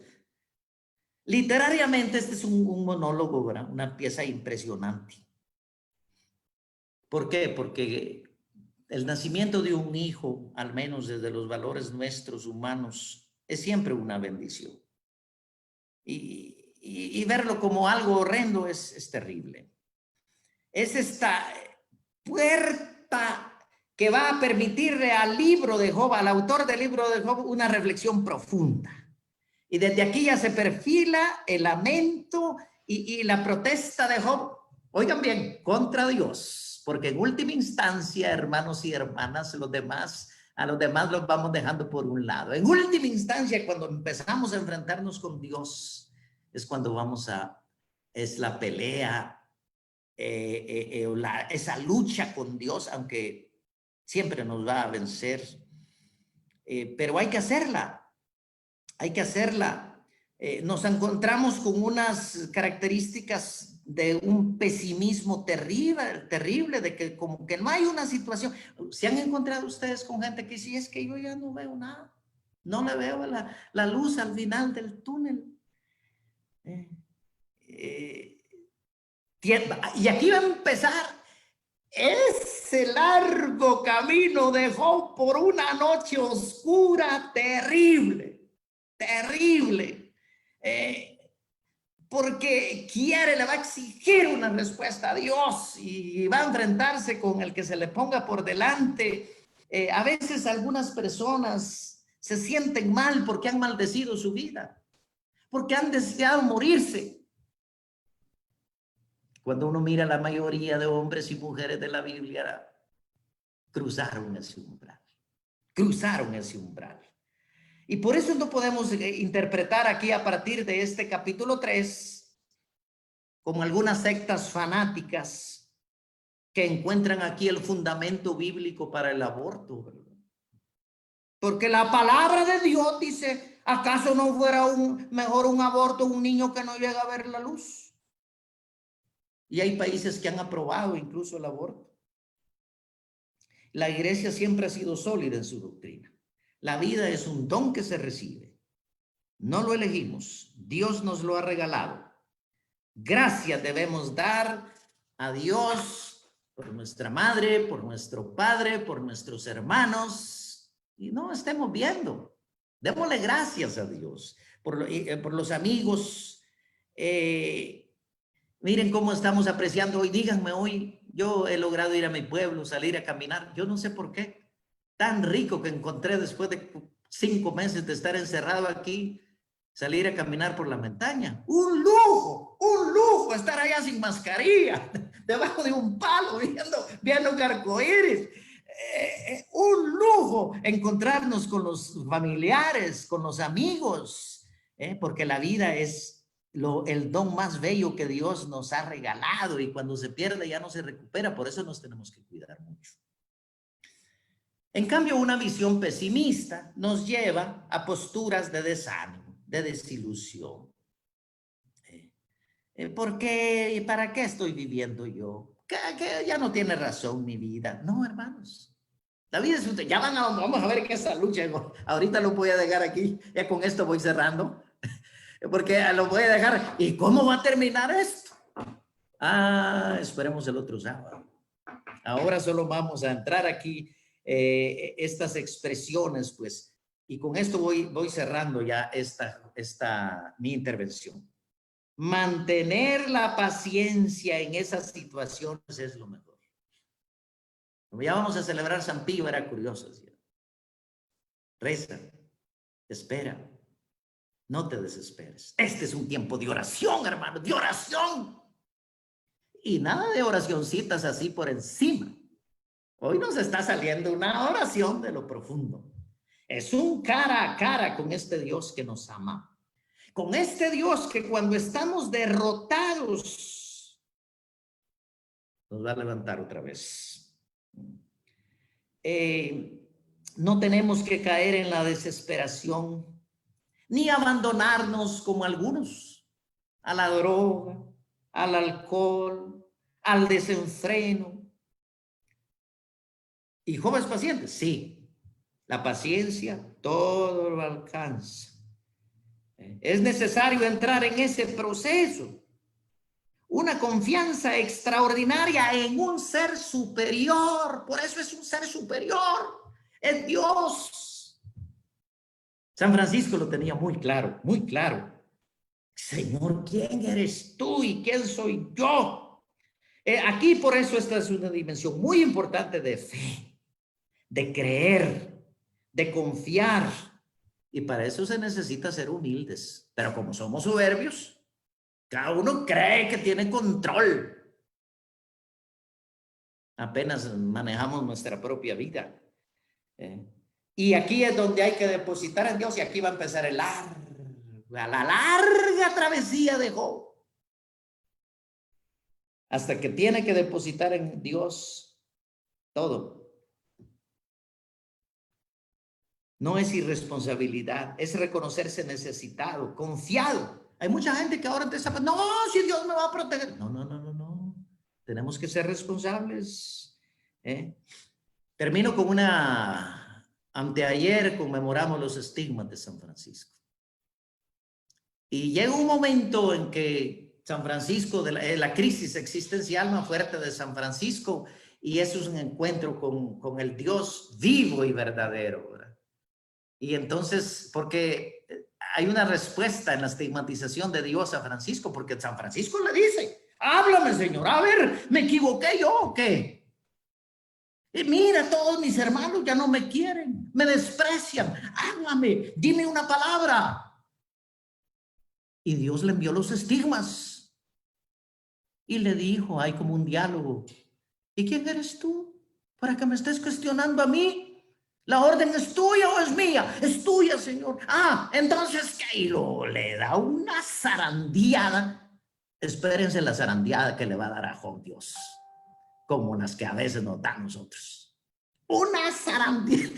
Literariamente este es un monólogo, ¿verdad? Una pieza impresionante. ¿Por qué? Porque el nacimiento de un hijo, al menos desde los valores nuestros humanos, es siempre una bendición. Y verlo como algo horrendo es terrible. Es esta puerta que va a permitirle al libro de Job, al autor del libro de Job, una reflexión profunda. Y desde aquí ya se perfila el lamento y la protesta de Job, oigan bien, contra Dios. Porque en última instancia, hermanos y hermanas, los demás A los demás los vamos dejando por un lado. En última instancia, cuando empezamos a enfrentarnos con Dios, es cuando es la pelea, esa lucha con Dios, aunque siempre nos va a vencer. Pero hay que hacerla. Hay que hacerla. Nos encontramos con unas características de un pesimismo terrible, de que como que no hay una situación. ¿Se han encontrado ustedes con gente que dice, es que yo ya no veo nada? No le veo la luz al final del túnel. Y aquí va a empezar ese largo camino de Job por una noche oscura, terrible, terrible. Porque le va a exigir una respuesta a Dios y va a enfrentarse con el que se le ponga por delante. A veces algunas personas se sienten mal porque han maldecido su vida, porque han deseado morirse. Cuando uno mira la mayoría de hombres y mujeres de la Biblia, cruzaron ese umbral. Cruzaron ese umbral. Y por eso no podemos interpretar aquí a partir de este capítulo 3 como algunas sectas fanáticas que encuentran aquí el fundamento bíblico para el aborto, ¿verdad? Porque la palabra de Dios dice, ¿acaso no fuera mejor un aborto un niño que no llega a ver la luz? Y hay países que han aprobado incluso el aborto. La iglesia siempre ha sido sólida en su doctrina. La vida es un don que se recibe. No lo elegimos. Dios nos lo ha regalado. Gracias debemos dar a Dios por nuestra madre, por nuestro padre, por nuestros hermanos. Y no estemos viendo. Démosle gracias a Dios por los amigos. Miren cómo estamos apreciando hoy. Díganme hoy, yo he logrado ir a mi pueblo, salir a caminar. Yo no sé por qué. Tan rico que encontré después de 5 meses de estar encerrado aquí, salir a caminar por la montaña. Un lujo estar allá sin mascarilla, debajo de un palo, viendo un arcoíris. Un lujo encontrarnos con los familiares, con los amigos, porque la vida es el don más bello que Dios nos ha regalado y cuando se pierde ya no se recupera, por eso nos tenemos que cuidar mucho. En cambio, una visión pesimista nos lleva a posturas de desánimo, de desilusión. ¿Por qué y para qué estoy viviendo yo? Que ya no tiene razón mi vida. No, hermanos. La vida es un... vamos a ver qué es esa lucha. Ahorita lo voy a dejar aquí. Ya con esto voy cerrando. Porque lo voy a dejar. ¿Y cómo va a terminar esto? Esperemos el otro sábado. Ahora solo vamos a entrar aquí estas expresiones, pues, y con esto voy cerrando ya mi intervención. Mantener la paciencia en esas situaciones es lo mejor. Como ya vamos a celebrar San Pío, era curioso, ¿sí? Reza, espera, no te desesperes. Este es un tiempo de oración, hermano, de oración. Y nada de oracioncitas así por encima. Hoy nos está saliendo una oración de lo profundo. Es un cara a cara con este Dios que nos ama. Con este Dios que cuando estamos derrotados nos va a levantar otra vez. No tenemos que caer en la desesperación ni abandonarnos como algunos a la droga, al alcohol, al desenfreno. ¿Y jóvenes pacientes? Sí. La paciencia todo lo alcanza. Es necesario entrar en ese proceso. Una confianza extraordinaria en un ser superior. Por eso es un ser superior. Es Dios. San Francisco lo tenía muy claro, muy claro. Señor, ¿quién eres tú y quién soy yo? Aquí por eso esta es una dimensión muy importante de fe, de creer, de confiar. Y para eso se necesita ser humildes. Pero como somos soberbios, cada uno cree que tiene control. Apenas manejamos nuestra propia vida. Y aquí es donde hay que depositar en Dios y aquí va a empezar la larga travesía de Job. Hasta que tiene que depositar en Dios todo. No es irresponsabilidad, es reconocerse necesitado, confiado. Hay mucha gente que ahora empieza a pensar, no, si Dios me va a proteger. No, no, no, no, no. Tenemos que ser responsables. Termino con anteayer conmemoramos los estigmas de San Francisco. Y llega un momento en que San Francisco, de la crisis existencial más fuerte de San Francisco, y eso es un encuentro con el Dios vivo y verdadero, ¿verdad? Y entonces, porque hay una respuesta en la estigmatización de Dios a Francisco, porque San Francisco le dice, háblame, Señor, a ver, ¿me equivoqué yo o qué? Y mira, todos mis hermanos ya no me quieren, me desprecian, háblame, dime una palabra. Y Dios le envió los estigmas y le dijo, hay como un diálogo. ¿Y quién eres tú para que me estés cuestionando a mí? ¿La orden es tuya o es mía? Es tuya, Señor. Ah, entonces, ¿qué? Y le da una zarandeada. Espérense la zarandeada que le va a dar a Job Dios, como las que a veces nos da a nosotros. Una zarandeada.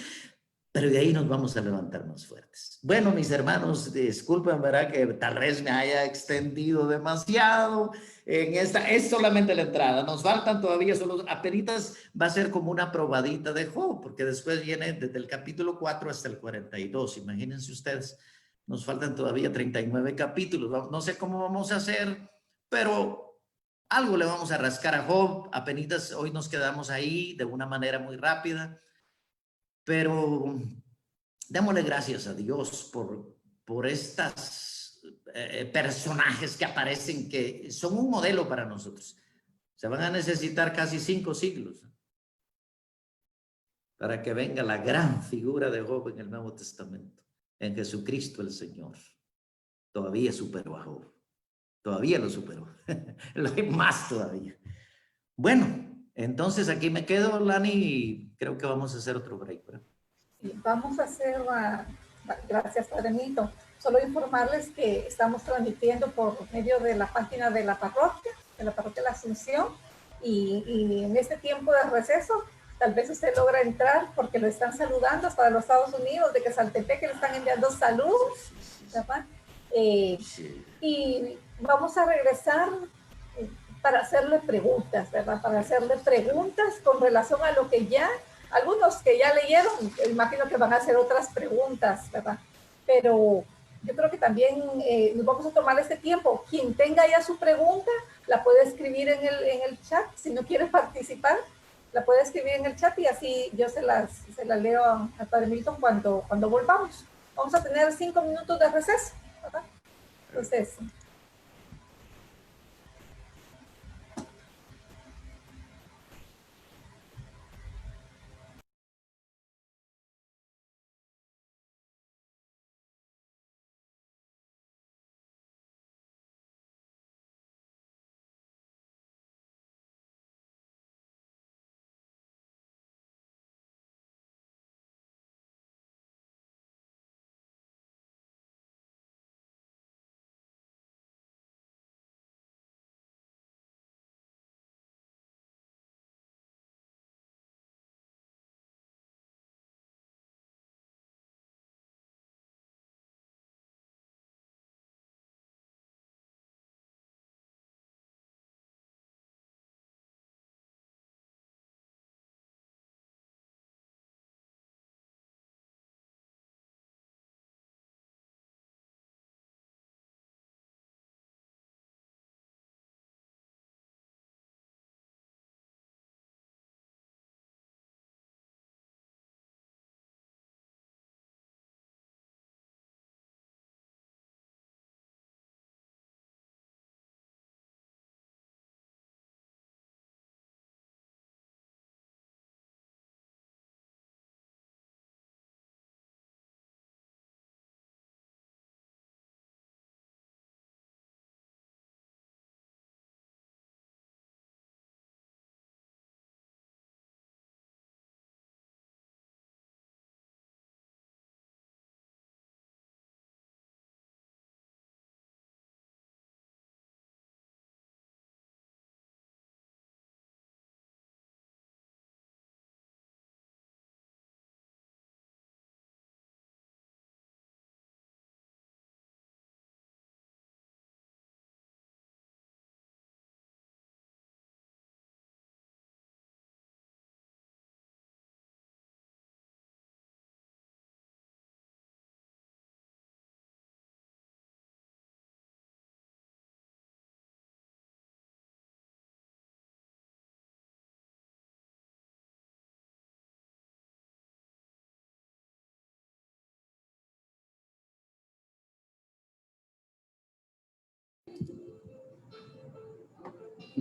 Pero de ahí nos vamos a levantar más fuertes. Bueno, mis hermanos, disculpen, ¿verdad? Que tal vez me haya extendido demasiado en esta. Es solamente la entrada. Nos faltan todavía, solo apenas va a ser como una probadita de Job, porque después viene desde el capítulo 4 hasta el 42. Imagínense ustedes, nos faltan todavía 39 capítulos. No sé cómo vamos a hacer, pero algo le vamos a rascar a Job. Apenas hoy nos quedamos ahí de una manera muy rápida. Pero démosle gracias a Dios por estas personajes que aparecen, que son un modelo para nosotros. Se van a necesitar casi 5 siglos para que venga la gran figura de Job en el Nuevo Testamento, en Jesucristo el Señor. Todavía superó a Job. Todavía lo superó. Lo hay más todavía. Bueno, entonces aquí me quedo, Lani, y creo que vamos a hacer otro break, ¿verdad? Vamos a hacer gracias, Padre Milton. Solo informarles que estamos transmitiendo por medio de la página de la parroquia de la Asunción, y en este tiempo de receso, tal vez usted logra entrar porque lo están saludando hasta de los Estados Unidos, de que Saltepeque le están enviando salud, ¿verdad? Y vamos a regresar para hacerle preguntas, ¿verdad? Para hacerle preguntas con relación a lo que ya algunos que ya leyeron, imagino que van a hacer otras preguntas, ¿verdad? Pero yo creo que también nos vamos a tomar este tiempo. Quien tenga ya su pregunta, la puede escribir en el chat. Si no quiere participar, la puede escribir en el chat y así yo se la leo a Padre Milton cuando volvamos. Vamos a tener 5 minutos de receso, ¿verdad? Entonces...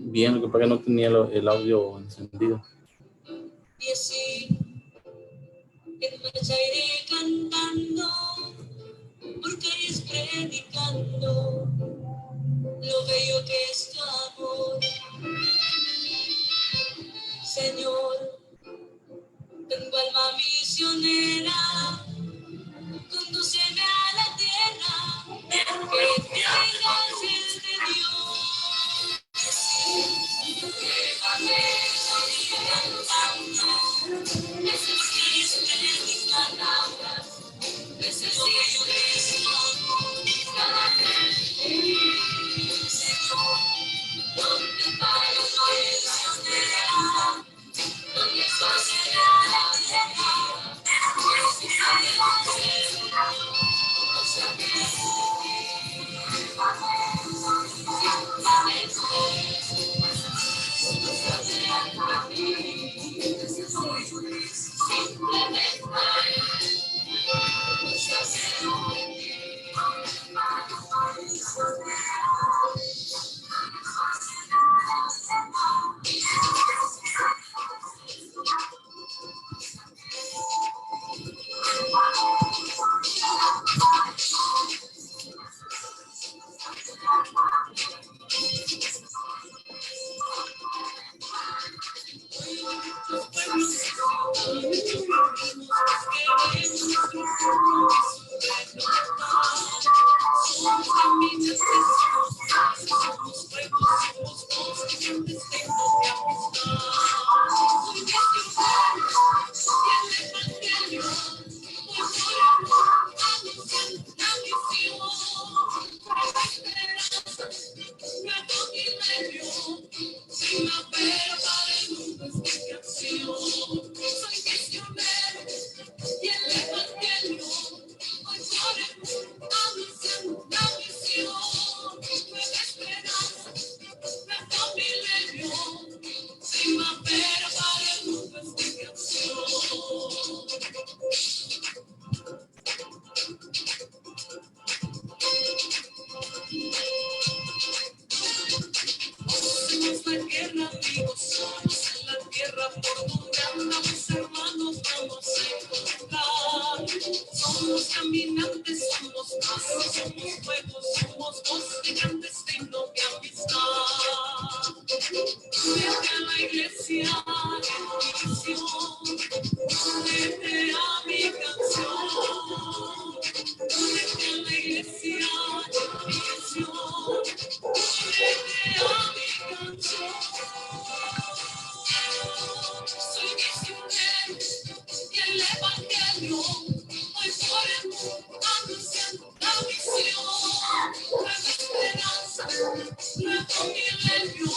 Bien, lo que pasa es que no tenía el audio encendido. Y así, en marcha iré cantando, por calles predicando, lo bello que es tu amor. Señor, tengo alma misionera, condúceme a la tierra, que tengas el de Dios. Llévame, soy cantando, ese sí es predicando, ese sí es amor, cada vez. Señor, donde paro soy misionera, donde soy la tierra, que tengas el de Esperanza, nuestro milenio,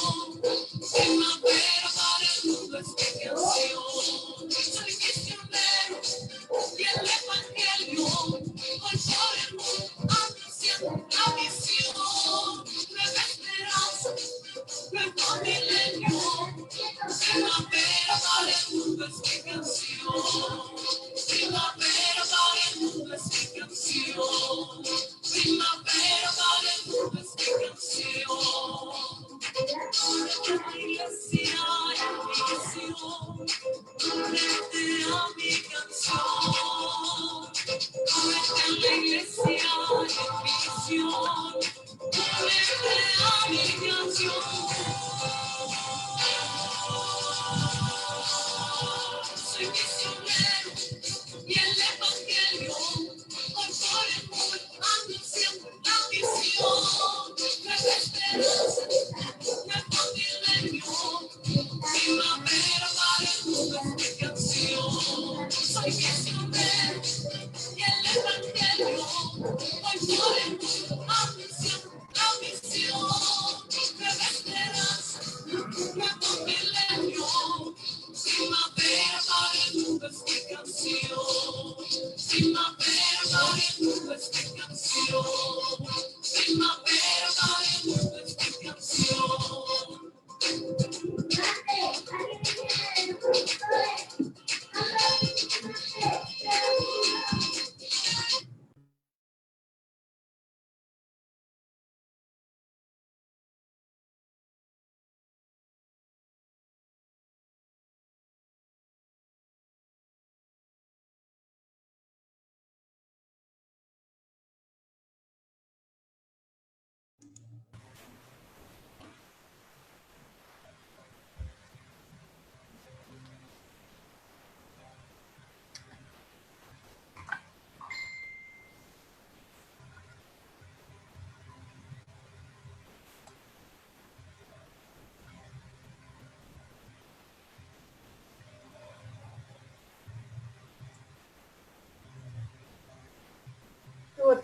sin más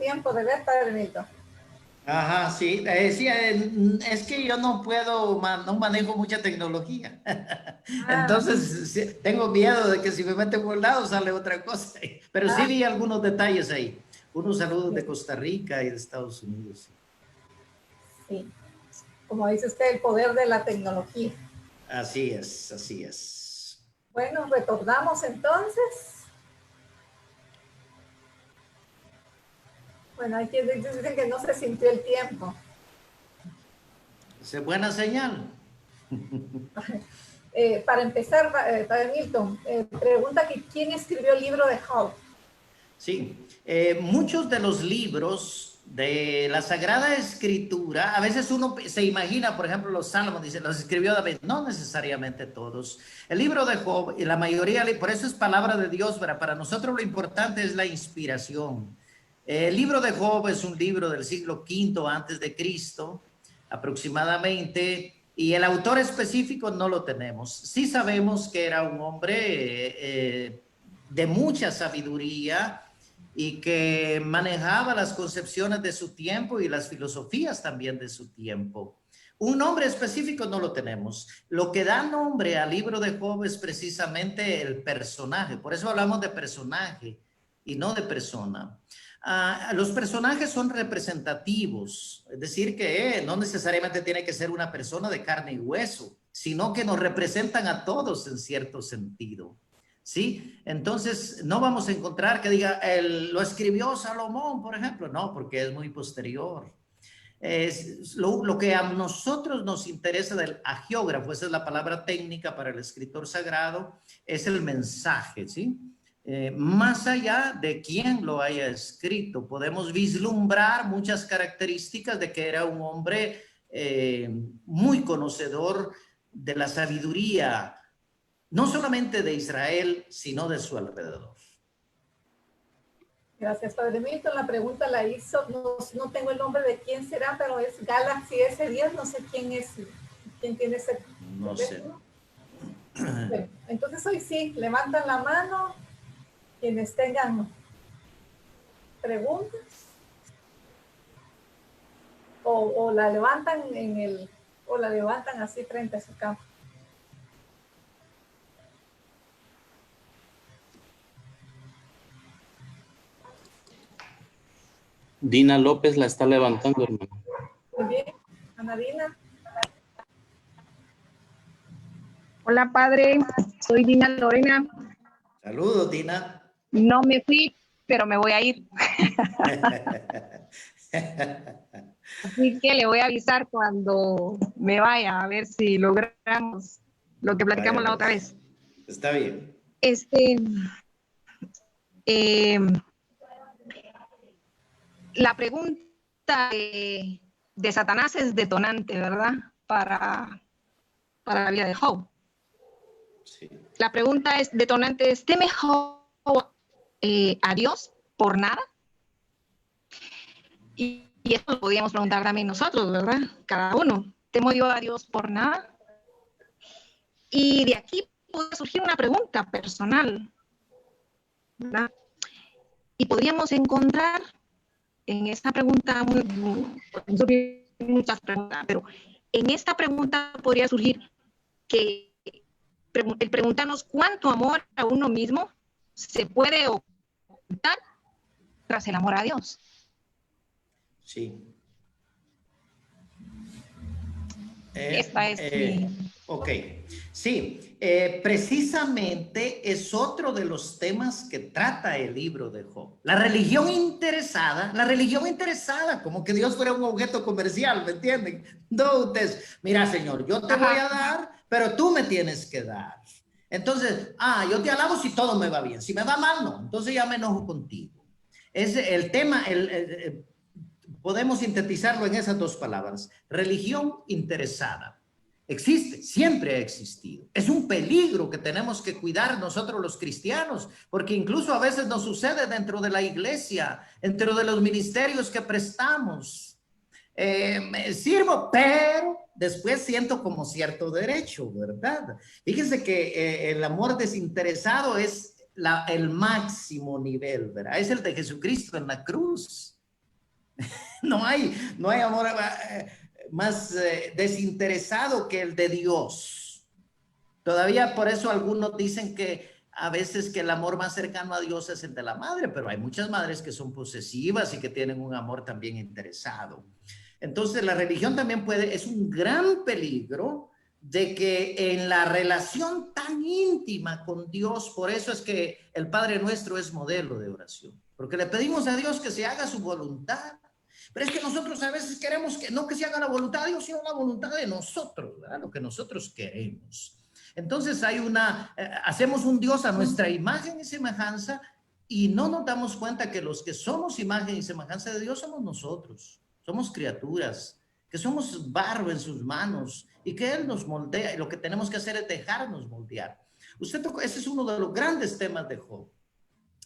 tiempo de ver, Padre Milton. Ajá, sí, sí, es que yo no puedo, no manejo mucha tecnología. Entonces, sí, tengo miedo de que si me meten por un lado sale otra cosa. Pero sí vi algunos detalles ahí. Unos saludos de Costa Rica y de Estados Unidos. Sí, como dice usted, el poder de la tecnología. Así es, así es. Bueno, retornamos entonces. Bueno, hay quienes dicen que no se sintió el tiempo. Es buena señal. Para empezar, Padre Milton, pregunta que ¿quién escribió el libro de Job? Sí, muchos de los libros de la Sagrada Escritura, a veces uno se imagina, por ejemplo, los Salmos, dice, los escribió David, no necesariamente todos. El libro de Job, y la mayoría, por eso es palabra de Dios, ¿verdad? Para nosotros lo importante es la inspiración. El libro de Job es un libro del siglo V antes de Cristo, aproximadamente, y el autor específico no lo tenemos. Sí sabemos que era un hombre de mucha sabiduría y que manejaba las concepciones de su tiempo y las filosofías también de su tiempo. Un nombre específico no lo tenemos. Lo que da nombre al libro de Job es precisamente el personaje. Por eso hablamos de personaje y no de persona. Los personajes son representativos, es decir que no necesariamente tiene que ser una persona de carne y hueso, sino que nos representan a todos en cierto sentido. ¿Sí? Entonces no vamos a encontrar que diga, lo escribió Salomón, por ejemplo, no, porque es muy posterior. Lo que a nosotros nos interesa del agiógrafo, esa es la palabra técnica para el escritor sagrado, es el mensaje, ¿sí? Más allá de quién lo haya escrito, podemos vislumbrar muchas características de que era un hombre muy conocedor de la sabiduría, no solamente de Israel, sino de su alrededor. Gracias, Padre Milton. La pregunta la hizo, no tengo el nombre de quién será, pero es Galaxy S10, no sé quién es, quién tiene ese. No sé. Bueno, entonces hoy sí, levantan la mano quienes tengan preguntas o la levantan o la levantan así frente a su campo. Dina López la está levantando, hermano. Muy bien, Ana Dina. Hola, padre. Soy Dina Lorena. Saludos, Dina. No me fui, pero me voy a ir. Así que le voy a avisar cuando me vaya, a ver si logramos lo que platicamos la otra vez. Está bien. La pregunta de Satanás es detonante, ¿verdad? Para la vida de Job. Sí. La pregunta es detonante, ¿teme Job a Dios por nada? Y eso lo podíamos preguntar también nosotros, ¿verdad? Cada uno. ¿Temo yo a Dios por nada? Y de aquí puede surgir una pregunta personal, ¿verdad? Y podríamos encontrar en esta pregunta, muchas preguntas, pero en esta pregunta podría surgir que el preguntarnos cuánto amor a uno mismo se puede ocultar tras el amor a Dios. Sí. Esta es ok. Sí, precisamente es otro de los temas que trata el libro de Job. La religión interesada, como que Dios fuera un objeto comercial, ¿me entienden? Entonces, mira, Señor, yo te voy a dar, pero tú me tienes que dar. Entonces, yo te alabo si todo me va bien, si me va mal, no, entonces ya me enojo contigo. Es el tema, podemos sintetizarlo en esas dos palabras, religión interesada. Existe, siempre ha existido. Es un peligro que tenemos que cuidar nosotros los cristianos, porque incluso a veces nos sucede dentro de la iglesia, dentro de los ministerios que prestamos. Me sirvo, pero después siento como cierto derecho, ¿verdad? Fíjense que el amor desinteresado es el máximo nivel, ¿verdad? Es el de Jesucristo en la cruz. No hay amor más desinteresado que el de Dios. Todavía por eso algunos dicen que a veces que el amor más cercano a Dios es el de la madre, pero hay muchas madres que son posesivas y que tienen un amor también interesado. Entonces la religión también es un gran peligro de que en la relación tan íntima con Dios, por eso es que el Padre Nuestro es modelo de oración, porque le pedimos a Dios que se haga su voluntad. Pero es que nosotros a veces queremos que no que se haga la voluntad de Dios, sino la voluntad de nosotros, ¿verdad? Lo que nosotros queremos. Entonces hacemos un Dios a nuestra imagen y semejanza y no nos damos cuenta que los que somos imagen y semejanza de Dios somos nosotros. Somos criaturas, que somos barro en sus manos y que Él nos moldea y lo que tenemos que hacer es dejarnos moldear. Ese es uno de los grandes temas de Job.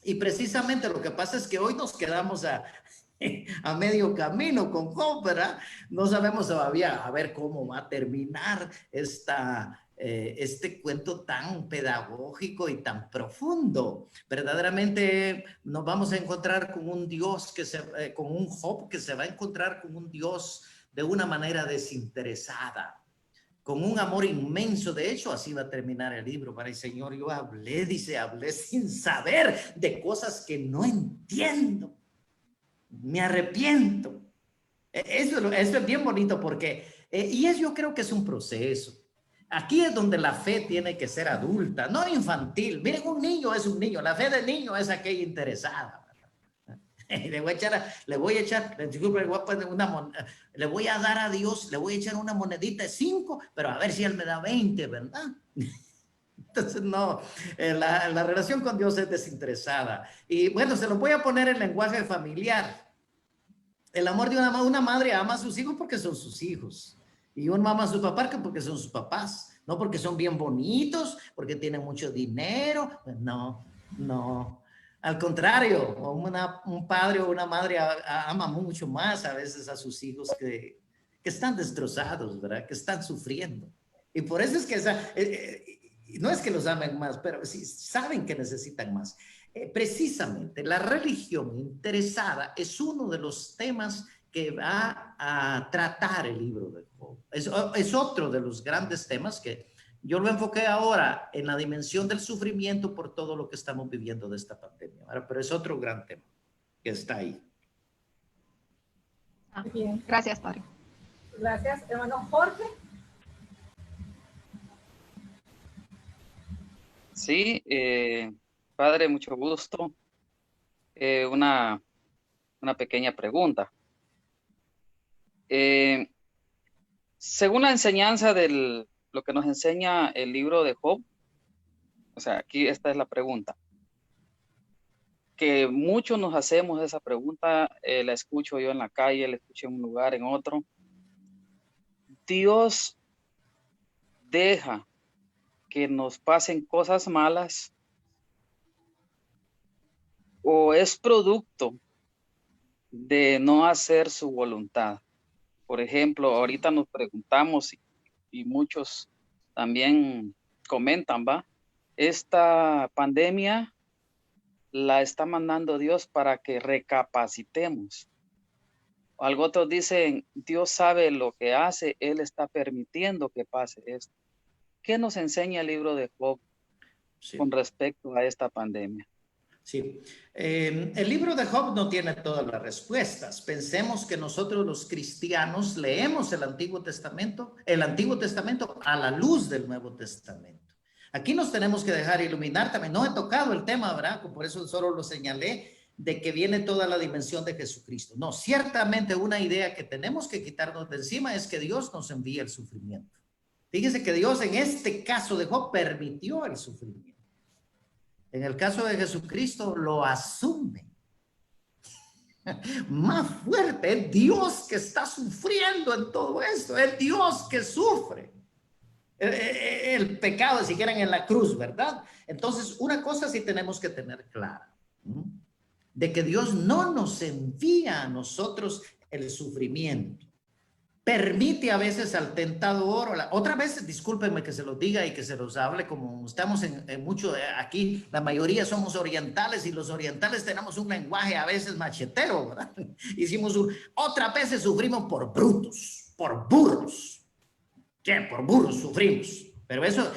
Y precisamente lo que pasa es que hoy nos quedamos a medio camino con Job, ¿verdad? No sabemos todavía a ver cómo va a terminar este cuento tan pedagógico y tan profundo. Verdaderamente nos vamos a encontrar con un Dios con un Job que se va a encontrar con un Dios de una manera desinteresada, con un amor inmenso. De hecho, así va a terminar el libro. Para el Señor, yo hablé sin saber de cosas que no entiendo. Me arrepiento. Eso es bien bonito porque, yo creo que es un proceso. Aquí es donde la fe tiene que ser adulta, no infantil. Miren, un niño es un niño. La fe del niño es aquella interesada. Le voy a dar a Dios, le voy a echar una monedita de 5, pero a ver si Él me da 20, ¿verdad? Entonces, no, la relación con Dios es desinteresada. Y bueno, se lo voy a poner en lenguaje familiar. El amor de una madre ama a sus hijos porque son sus hijos. Y una mamá a su papá porque son sus papás. No porque son bien bonitos, porque tienen mucho dinero. No. Al contrario, un padre o una madre ama mucho más a veces a sus hijos que están destrozados, ¿verdad? Que están sufriendo. Y por eso es que no es que los amen más, pero sí saben que necesitan más. Precisamente la religión interesada es uno de los temas que va a tratar el libro de Job. Es otro de los grandes temas que yo lo enfoqué ahora en la dimensión del sufrimiento por todo lo que estamos viviendo de esta pandemia. Pero es otro gran tema que está ahí. Bien. Gracias, padre. Gracias, hermano Jorge. Sí, padre, mucho gusto. Una pequeña pregunta. Según la enseñanza lo que nos enseña el libro de Job, o sea, aquí esta es la pregunta, que muchos nos hacemos esa pregunta, la escucho yo en la calle, la escucho en un lugar, en otro. Dios deja que nos pasen cosas malas o es producto de no hacer su voluntad. Por ejemplo, ahorita nos preguntamos y muchos también comentan, ¿va? Esta pandemia la está mandando Dios para que recapacitemos. Algo otros dicen, Dios sabe lo que hace, Él está permitiendo que pase esto. ¿Qué nos enseña el libro de Job con respecto a esta pandemia? Sí, el libro de Job no tiene todas las respuestas. Pensemos que nosotros los cristianos leemos el Antiguo Testamento a la luz del Nuevo Testamento. Aquí nos tenemos que dejar iluminar también. No he tocado el tema, ¿verdad? Por eso solo lo señalé, de que viene toda la dimensión de Jesucristo. No, ciertamente una idea que tenemos que quitarnos de encima es que Dios nos envía el sufrimiento. Fíjese que Dios en este caso de Job permitió el sufrimiento. En el caso de Jesucristo lo asume. Más fuerte, es Dios que está sufriendo en todo esto, es Dios que sufre el pecado, si quieren, en la cruz, ¿verdad? Entonces, una cosa sí tenemos que tener clara, de que Dios no nos envía a nosotros el sufrimiento. permite a veces al tentador, otras veces, discúlpenme que se los diga y que se los hable, como estamos en mucho aquí, la mayoría somos orientales y los orientales tenemos un lenguaje a veces machetero, ¿verdad? Otras veces sufrimos por brutos, por burros. ¿Qué? Por burros sufrimos. Pero eso,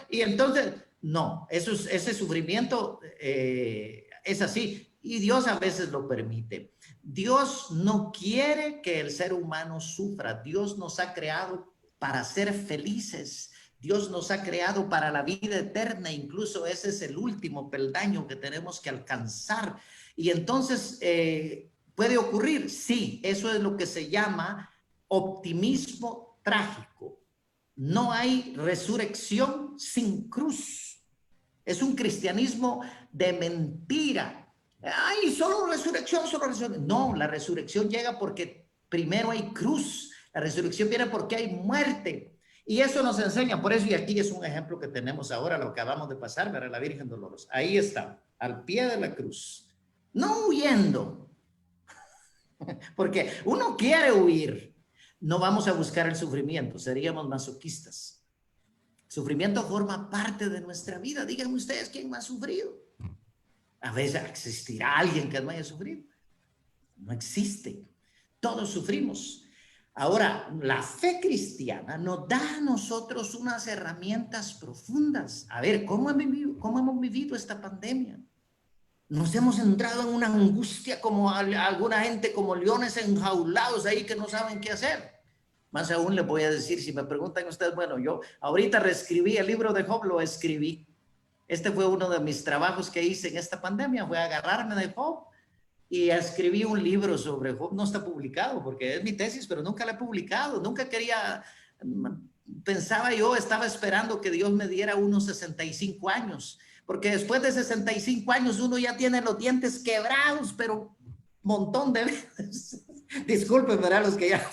entonces, no, ese sufrimiento es así. Y Dios a veces lo permite. Dios no quiere que el ser humano sufra. Dios nos ha creado para ser felices. Dios nos ha creado para la vida eterna. Incluso ese es el último peldaño que tenemos que alcanzar. Y entonces, ¿puede ocurrir? Sí, eso es lo que se llama optimismo trágico. No hay resurrección sin cruz. Es un cristianismo de mentira. Ay, solo resurrección, solo resurrección. No, la resurrección llega porque primero hay cruz. La resurrección viene porque hay muerte. Y eso nos enseña, por eso, y aquí es un ejemplo que tenemos ahora, lo que acabamos de pasar, ¿verdad? La Virgen Dolorosa. Ahí está, al pie de la cruz. No huyendo. Porque uno quiere huir. No vamos a buscar el sufrimiento, seríamos masoquistas. Sufrimiento forma parte de nuestra vida. Díganme ustedes, ¿quién más ha sufrido? A veces existirá alguien que no haya sufrido. No existe. Todos sufrimos. Ahora, la fe cristiana nos da a nosotros unas herramientas profundas. A ver, ¿cómo hemos vivido esta pandemia? Nos hemos entrado en una angustia como alguna gente, como leones enjaulados ahí que no saben qué hacer. Más aún les voy a decir, si me preguntan ustedes, bueno, yo ahorita reescribí el libro de Job, lo escribí. Este fue uno de mis trabajos que hice en esta pandemia, fue agarrarme de Job y escribí un libro sobre Job. No está publicado porque es mi tesis, pero nunca la he publicado. Nunca quería, estaba esperando que Dios me diera unos 65 años, porque después de 65 años uno ya tiene los dientes quebrados, pero un montón de veces. Disculpen, ¿verdad? Los que ya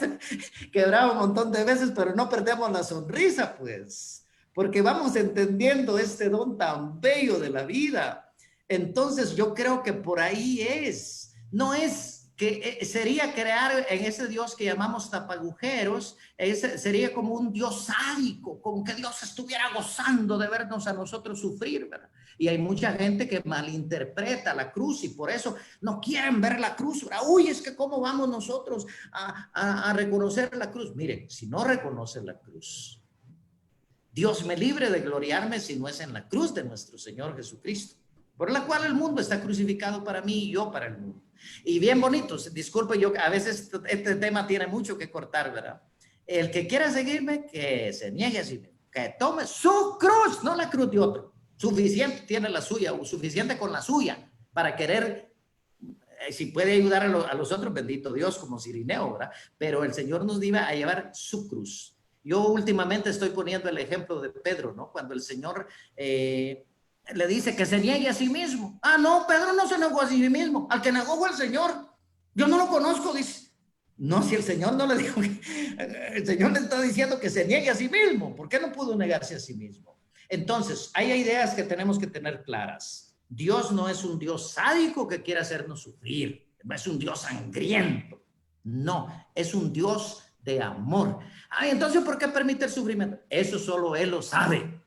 quebraron un montón de veces, pero no perdemos la sonrisa, pues. Porque vamos entendiendo este don tan bello de la vida. Entonces yo creo que por ahí es. No es que sería crear en ese Dios que llamamos tapagujeros, sería como un Dios sádico, como que Dios estuviera gozando de vernos a nosotros sufrir, ¿verdad? Y hay mucha gente que malinterpreta la cruz y por eso no quieren ver la cruz, ¿verdad? Uy, es que cómo vamos nosotros a reconocer la cruz. Miren, si no reconocen la cruz, Dios me libre de gloriarme si no es en la cruz de nuestro Señor Jesucristo, por la cual el mundo está crucificado para mí y yo para el mundo. Y bien bonito, disculpe, yo a veces este tema tiene mucho que cortar, ¿verdad? El que quiera seguirme, que se niegue a sí mismo, que tome su cruz, no la cruz de otro. Suficiente tiene la suya, o suficiente con la suya para querer, si puede ayudar a los otros, bendito Dios, como Cirineo, ¿verdad? Pero el Señor nos iba a llevar su cruz. Yo últimamente estoy poniendo el ejemplo de Pedro, ¿no? Cuando el Señor le dice que se niegue a sí mismo. Ah, no, Pedro no se negó a sí mismo. Al que negó fue el Señor. Yo no lo conozco, dice. No, si el Señor no le dijo, el Señor le está diciendo que se niegue a sí mismo. ¿Por qué no pudo negarse a sí mismo? Entonces, hay ideas que tenemos que tener claras. Dios no es un Dios sádico que quiere hacernos sufrir. No es un Dios sangriento. No, es un Dios de amor. Ay, entonces, ¿por qué permite el sufrimiento? Eso solo Él lo sabe.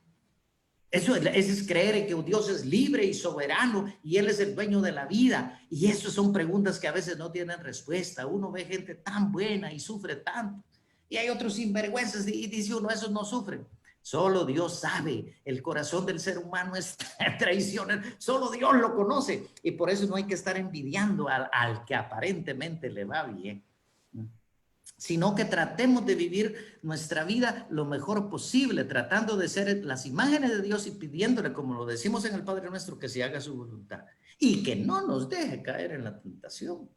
Eso es creer en que Dios es libre y soberano y Él es el dueño de la vida. Y eso son preguntas que a veces no tienen respuesta. Uno ve gente tan buena y sufre tanto. Y hay otros sinvergüenzas y dice uno, esos no sufren. Solo Dios sabe. El corazón del ser humano es traicionero. Solo Dios lo conoce. Y por eso no hay que estar envidiando al que aparentemente le va bien, sino que tratemos de vivir nuestra vida lo mejor posible, tratando de ser las imágenes de Dios y pidiéndole, como lo decimos en el Padre Nuestro, que se haga su voluntad y que no nos deje caer en la tentación.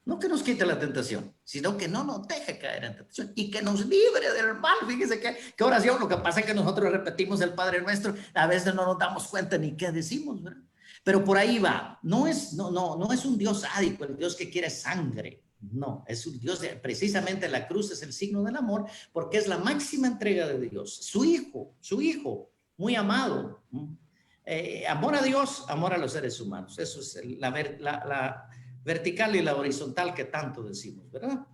No que nos quite la tentación, sino que no nos deje caer en tentación y que nos libre del mal. Fíjese qué oración. Lo que pasa es que nosotros repetimos el Padre Nuestro, a veces no nos damos cuenta ni qué decimos, ¿verdad? Pero por ahí va. No es un Dios sádico, el Dios que quiere sangre. No, es un Dios, precisamente la cruz es el signo del amor, porque es la máxima entrega de Dios. Su hijo, muy amado. Amor a Dios, amor a los seres humanos. Eso es la vertical y la horizontal que tanto decimos, ¿verdad?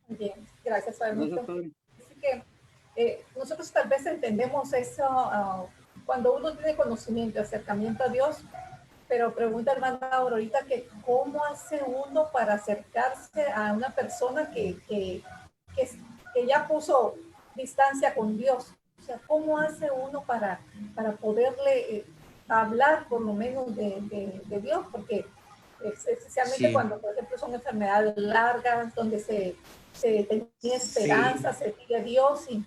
Bien, gracias, Padre Gracias, Milton. padre. Así que nosotros tal vez entendemos eso cuando uno tiene conocimiento, acercamiento a Dios, pero pregunta hermana Aurorita que cómo hace uno para acercarse a una persona que ya puso distancia con Dios. O sea, ¿cómo hace uno para poderle hablar por lo menos de Dios? Porque especialmente Sí. cuando, por ejemplo, son enfermedades largas, donde se tenía esperanza, se pide a Dios y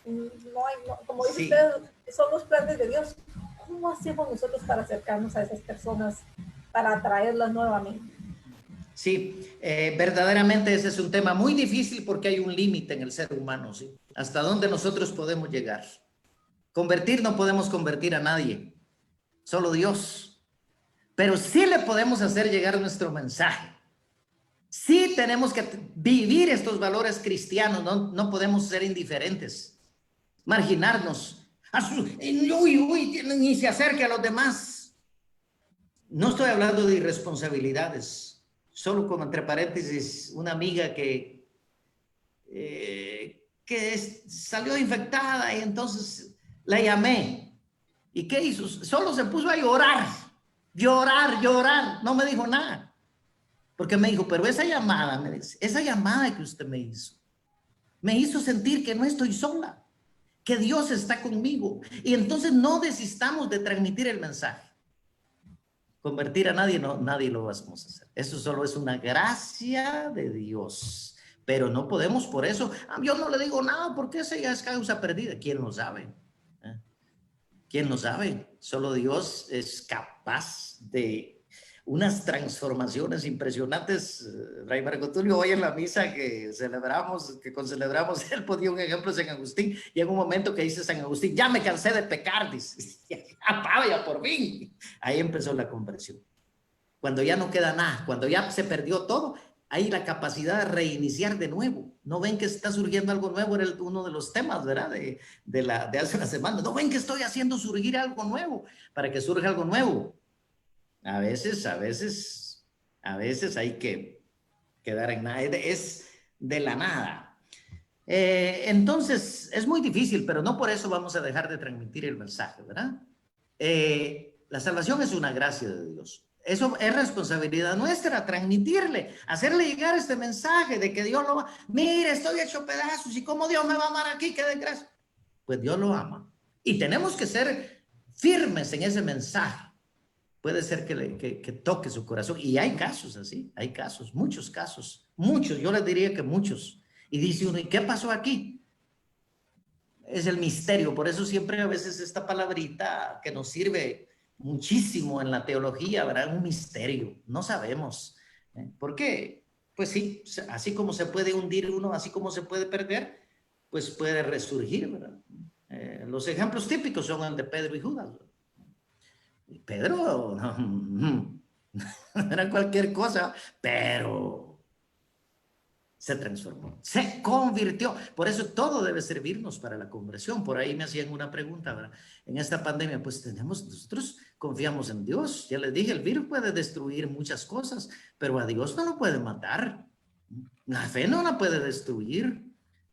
no hay, como dice Sí. usted, son los planes de Dios. ¿Cómo hacemos nosotros para acercarnos a esas personas, para atraerlas nuevamente? Sí, verdaderamente ese es un tema muy difícil porque hay un límite en el ser humano, ¿sí? Hasta dónde nosotros podemos llegar. Convertir no podemos convertir a nadie, solo Dios. Pero sí le podemos hacer llegar nuestro mensaje. Sí tenemos que vivir estos valores cristianos, no podemos ser indiferentes, marginarnos. Ni se acerque a los demás. No estoy hablando de irresponsabilidades, solo como entre paréntesis, una amiga que salió infectada y entonces la llamé. ¿Y qué hizo? Solo se puso a llorar, no me dijo nada. Porque me dijo, pero esa llamada, me dice, esa llamada que usted me hizo sentir que no estoy sola, que Dios está conmigo. Y entonces no desistamos de transmitir el mensaje. Convertir a nadie, no, nadie lo vamos a hacer. Eso solo es una gracia de Dios. Pero no podemos por eso. Yo no le digo nada porque esa ya es causa perdida. ¿Quién lo sabe? ¿Quién lo sabe? Solo Dios es capaz de unas transformaciones impresionantes. Fray Marco Tulio, hoy en la misa que celebramos, él ponía un ejemplo de San Agustín, y en un momento que dice San Agustín, ya me cansé de pecar, dice, ya por fin. Ahí empezó la conversión. Cuando ya no queda nada, cuando ya se perdió todo, hay la capacidad de reiniciar de nuevo. ¿No ven que está surgiendo algo nuevo? Era uno de los temas, ¿verdad? De hace una semana. ¿No ven que estoy haciendo surgir algo nuevo? Para que surja algo nuevo. A veces hay que quedar en nada. Es de la nada. Entonces, es muy difícil, pero no por eso vamos a dejar de transmitir el mensaje, ¿verdad? La salvación es una gracia de Dios. Eso es responsabilidad nuestra, transmitirle, hacerle llegar este mensaje de que Dios lo va. Mire, estoy hecho pedazos y cómo Dios me va a amar aquí, qué desgracia. Pues Dios lo ama. Y tenemos que ser firmes en ese mensaje. Puede ser que toque su corazón. Y hay casos así, hay casos, muchos, yo les diría que muchos. Y dice uno, ¿y qué pasó aquí? Es el misterio. Por eso siempre a veces esta palabrita que nos sirve muchísimo en la teología, ¿verdad? Un misterio, no sabemos. ¿Por qué? Pues sí, así como se puede hundir uno, así como se puede perder, pues puede resurgir, ¿verdad? Los ejemplos típicos son el de Pedro y Judas. Pedro no era cualquier cosa, pero se transformó, se convirtió. Por eso todo debe servirnos para la conversión. Por ahí me hacían una pregunta, ¿verdad? En esta pandemia, pues nosotros confiamos en Dios. Ya les dije, el virus puede destruir muchas cosas, pero a Dios no lo puede matar. La fe no la puede destruir.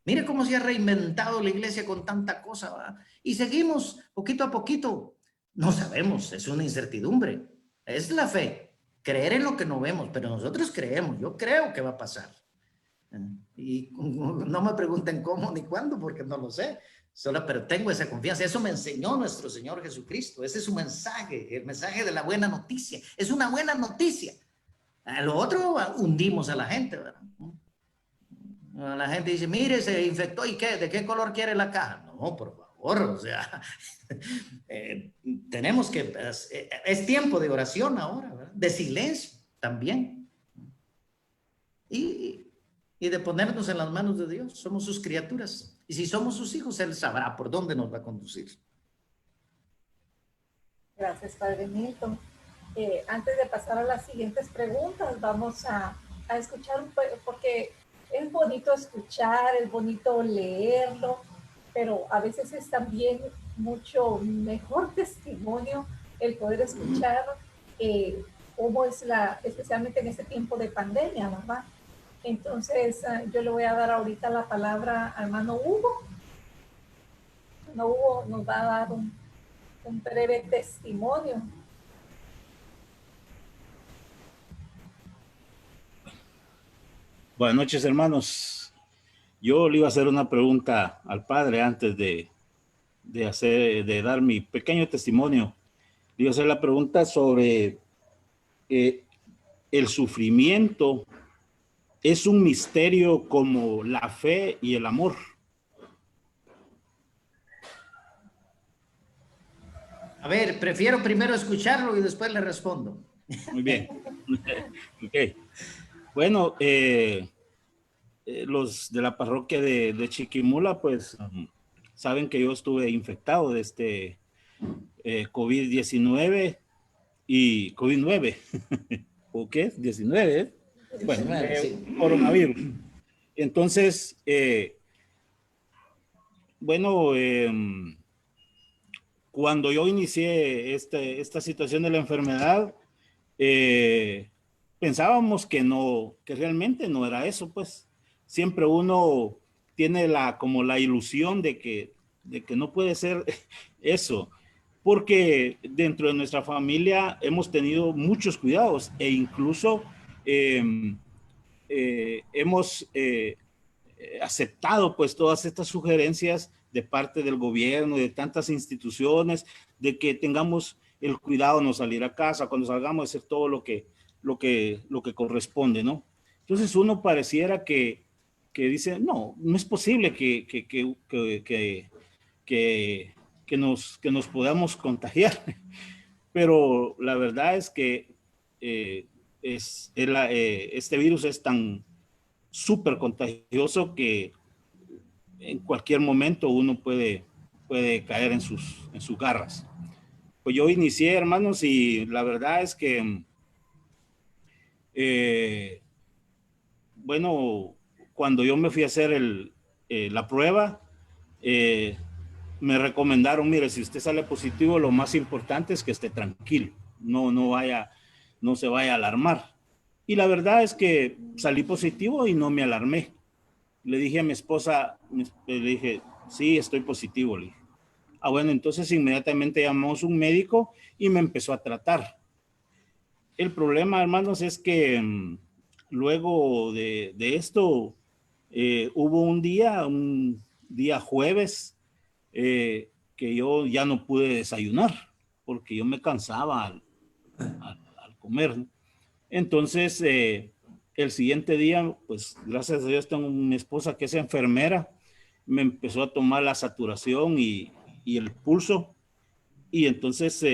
Mire cómo se ha reinventado la iglesia con tanta cosa, ¿verdad? Y seguimos poquito a poquito. No sabemos, es una incertidumbre. Es la fe, creer en lo que no vemos, pero nosotros creemos, yo creo que va a pasar. Y no me pregunten cómo ni cuándo, porque no lo sé, pero tengo esa confianza. Eso me enseñó nuestro Señor Jesucristo. Ese es su mensaje, el mensaje de la buena noticia. Es una buena noticia. A lo otro hundimos a la gente, ¿verdad? La gente dice, mire, se infectó, ¿y qué? ¿De qué color quiere la caja? No, por favor. O sea, tenemos que, es tiempo de oración ahora, ¿verdad? De silencio también. Y de ponernos en las manos de Dios. Somos sus criaturas. Y si somos sus hijos, Él sabrá por dónde nos va a conducir. Gracias, Padre Milton. Antes de pasar a las siguientes preguntas, vamos a escuchar un poco, porque es bonito escuchar, es bonito leerlo, pero a veces es también mucho mejor testimonio el poder escuchar cómo es especialmente en este tiempo de pandemia, ¿verdad? Entonces, yo le voy a dar ahorita la palabra al hermano Hugo. Hermano Hugo nos va a dar un breve testimonio. Buenas noches, hermanos. Yo le iba a hacer una pregunta al padre antes de dar mi pequeño testimonio. Le iba a hacer la pregunta sobre el sufrimiento. ¿Es un misterio como la fe y el amor? A ver, prefiero primero escucharlo y después le respondo. Muy bien. Ok. Bueno, los de la parroquia de Chiquimula, pues, saben que yo estuve infectado de este COVID-19 y COVID-9. ¿O qué? 19, ¿eh? Bueno, coronavirus. Entonces, cuando yo inicié esta situación de la enfermedad, pensábamos que realmente no era eso, pues. Siempre uno tiene como la ilusión de que no puede ser eso, porque dentro de nuestra familia hemos tenido muchos cuidados e incluso hemos aceptado pues todas estas sugerencias de parte del gobierno, de tantas instituciones, de que tengamos el cuidado de no salir a casa, cuando salgamos hacer todo lo que corresponde, ¿no? Entonces uno pareciera que dice, no es posible que nos podamos contagiar, pero la verdad es que este virus es tan súper contagioso que en cualquier momento uno puede caer en sus garras. Pues yo inicié, hermanos, y la verdad es que, cuando yo me fui a hacer la prueba, me recomendaron, mire, si usted sale positivo, lo más importante es que esté tranquilo, no se vaya a alarmar. Y la verdad es que salí positivo y no me alarmé. Le dije a mi esposa, le dije, sí, estoy positivo, le dije. Ah, bueno, entonces inmediatamente llamamos a un médico y me empezó a tratar. El problema, hermanos, es que luego de esto, hubo un día jueves, que yo ya no pude desayunar porque yo me cansaba al comer, ¿no? Entonces, el siguiente día, pues gracias a Dios tengo una esposa que es enfermera, me empezó a tomar la saturación y el pulso, y entonces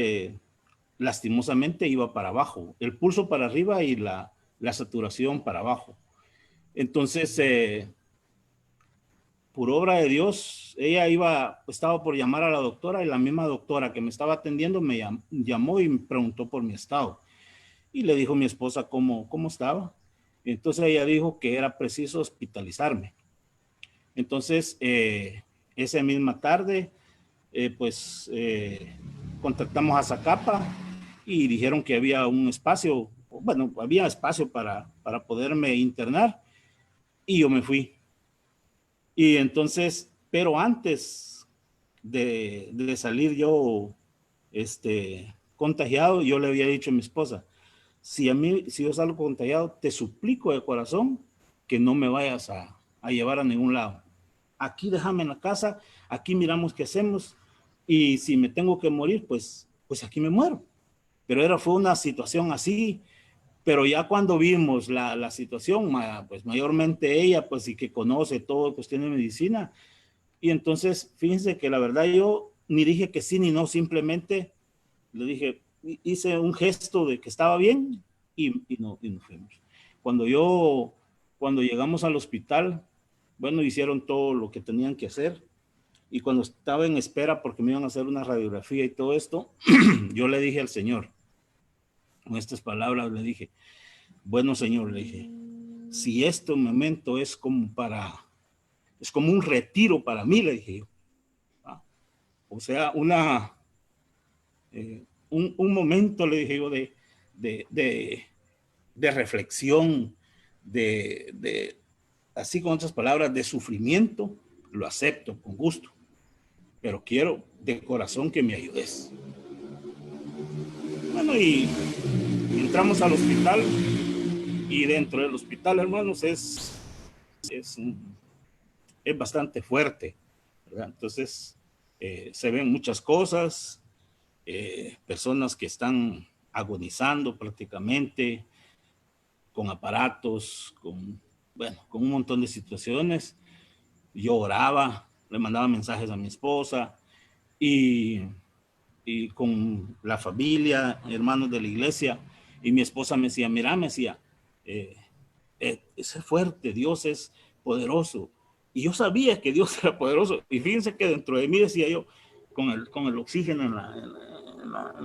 lastimosamente iba para abajo, el pulso para arriba y la saturación para abajo. Entonces, por obra de Dios, ella estaba por llamar a la doctora, y la misma doctora que me estaba atendiendo me llamó y me preguntó por mi estado. Y le dijo a mi esposa cómo estaba. Entonces ella dijo que era preciso hospitalizarme. Entonces, esa misma tarde, contactamos a Zacapa y dijeron que había un espacio, había espacio para poderme internar, y yo me fui. Y entonces, pero antes de salir yo contagiado, yo le había dicho a mi esposa, si yo salgo contagiado, te suplico de corazón que no me vayas a llevar a ningún lado. Aquí déjame en la casa, aquí miramos qué hacemos, y si me tengo que morir, pues aquí me muero. Pero fue una situación así, pero ya cuando vimos la situación, pues mayormente ella, pues y que conoce todo cuestión de medicina, y entonces fíjense que la verdad yo ni dije que sí ni no, simplemente le dije, hice un gesto de que estaba bien y nos fuimos. Cuando llegamos al hospital, hicieron todo lo que tenían que hacer, y cuando estaba en espera porque me iban a hacer una radiografía y todo esto, yo le dije al Señor, con estas palabras le dije, bueno, Señor, le dije, si este momento es como un retiro para mí, le dije yo. O sea, un momento, le dije yo, de reflexión, así con otras palabras, de sufrimiento, lo acepto con gusto, pero quiero de corazón que me ayudes. Bueno, y entramos al hospital, y dentro del hospital, hermanos, es bastante fuerte, ¿verdad? Entonces, se ven muchas cosas, personas que están agonizando prácticamente, con aparatos, con un montón de situaciones. Yo oraba, le mandaba mensajes a mi esposa y con la familia, hermanos de la iglesia, y mi esposa me decía, mira, me decía, es fuerte, Dios es poderoso. Y yo sabía que Dios era poderoso. Y fíjense que dentro de mí, decía yo, con el oxígeno en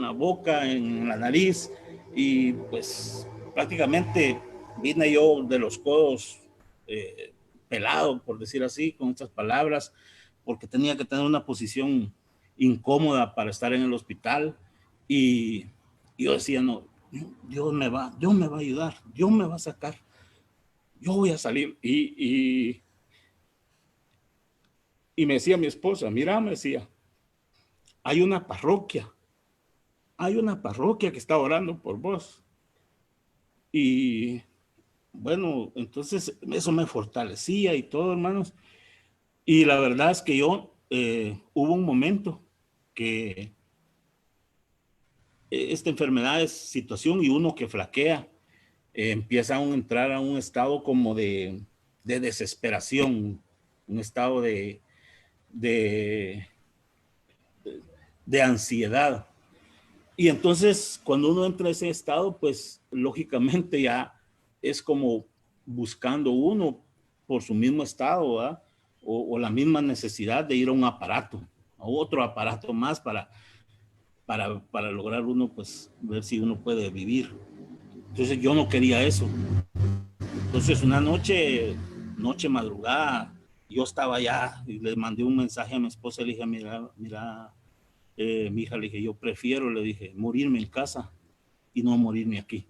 la boca, en la nariz, y pues prácticamente vine yo de los codos pelado, por decir así, con estas palabras, porque tenía que tener una posición incómoda para estar en el hospital. Y yo decía, no, Dios me va a ayudar, Dios me va a sacar, yo voy a salir. Y me decía mi esposa, mira, me decía, hay una parroquia que está orando por vos. Y bueno, entonces eso me fortalecía y todo, hermanos. Y la verdad es que yo, hubo un momento que esta enfermedad es situación, y uno que flaquea, empieza a entrar a un estado como de desesperación, un estado de ansiedad. Y entonces cuando uno entra en ese estado, pues lógicamente ya es como buscando uno por su mismo estado, ¿verdad? O la misma necesidad de ir a un aparato, a otro aparato más para lograr uno, pues, ver si uno puede vivir. Entonces yo no quería eso. Entonces una noche madrugada, yo estaba allá y le mandé un mensaje a mi esposa y le dije, mira, mi hija, le dije, yo prefiero, le dije, morirme en casa y no morirme aquí.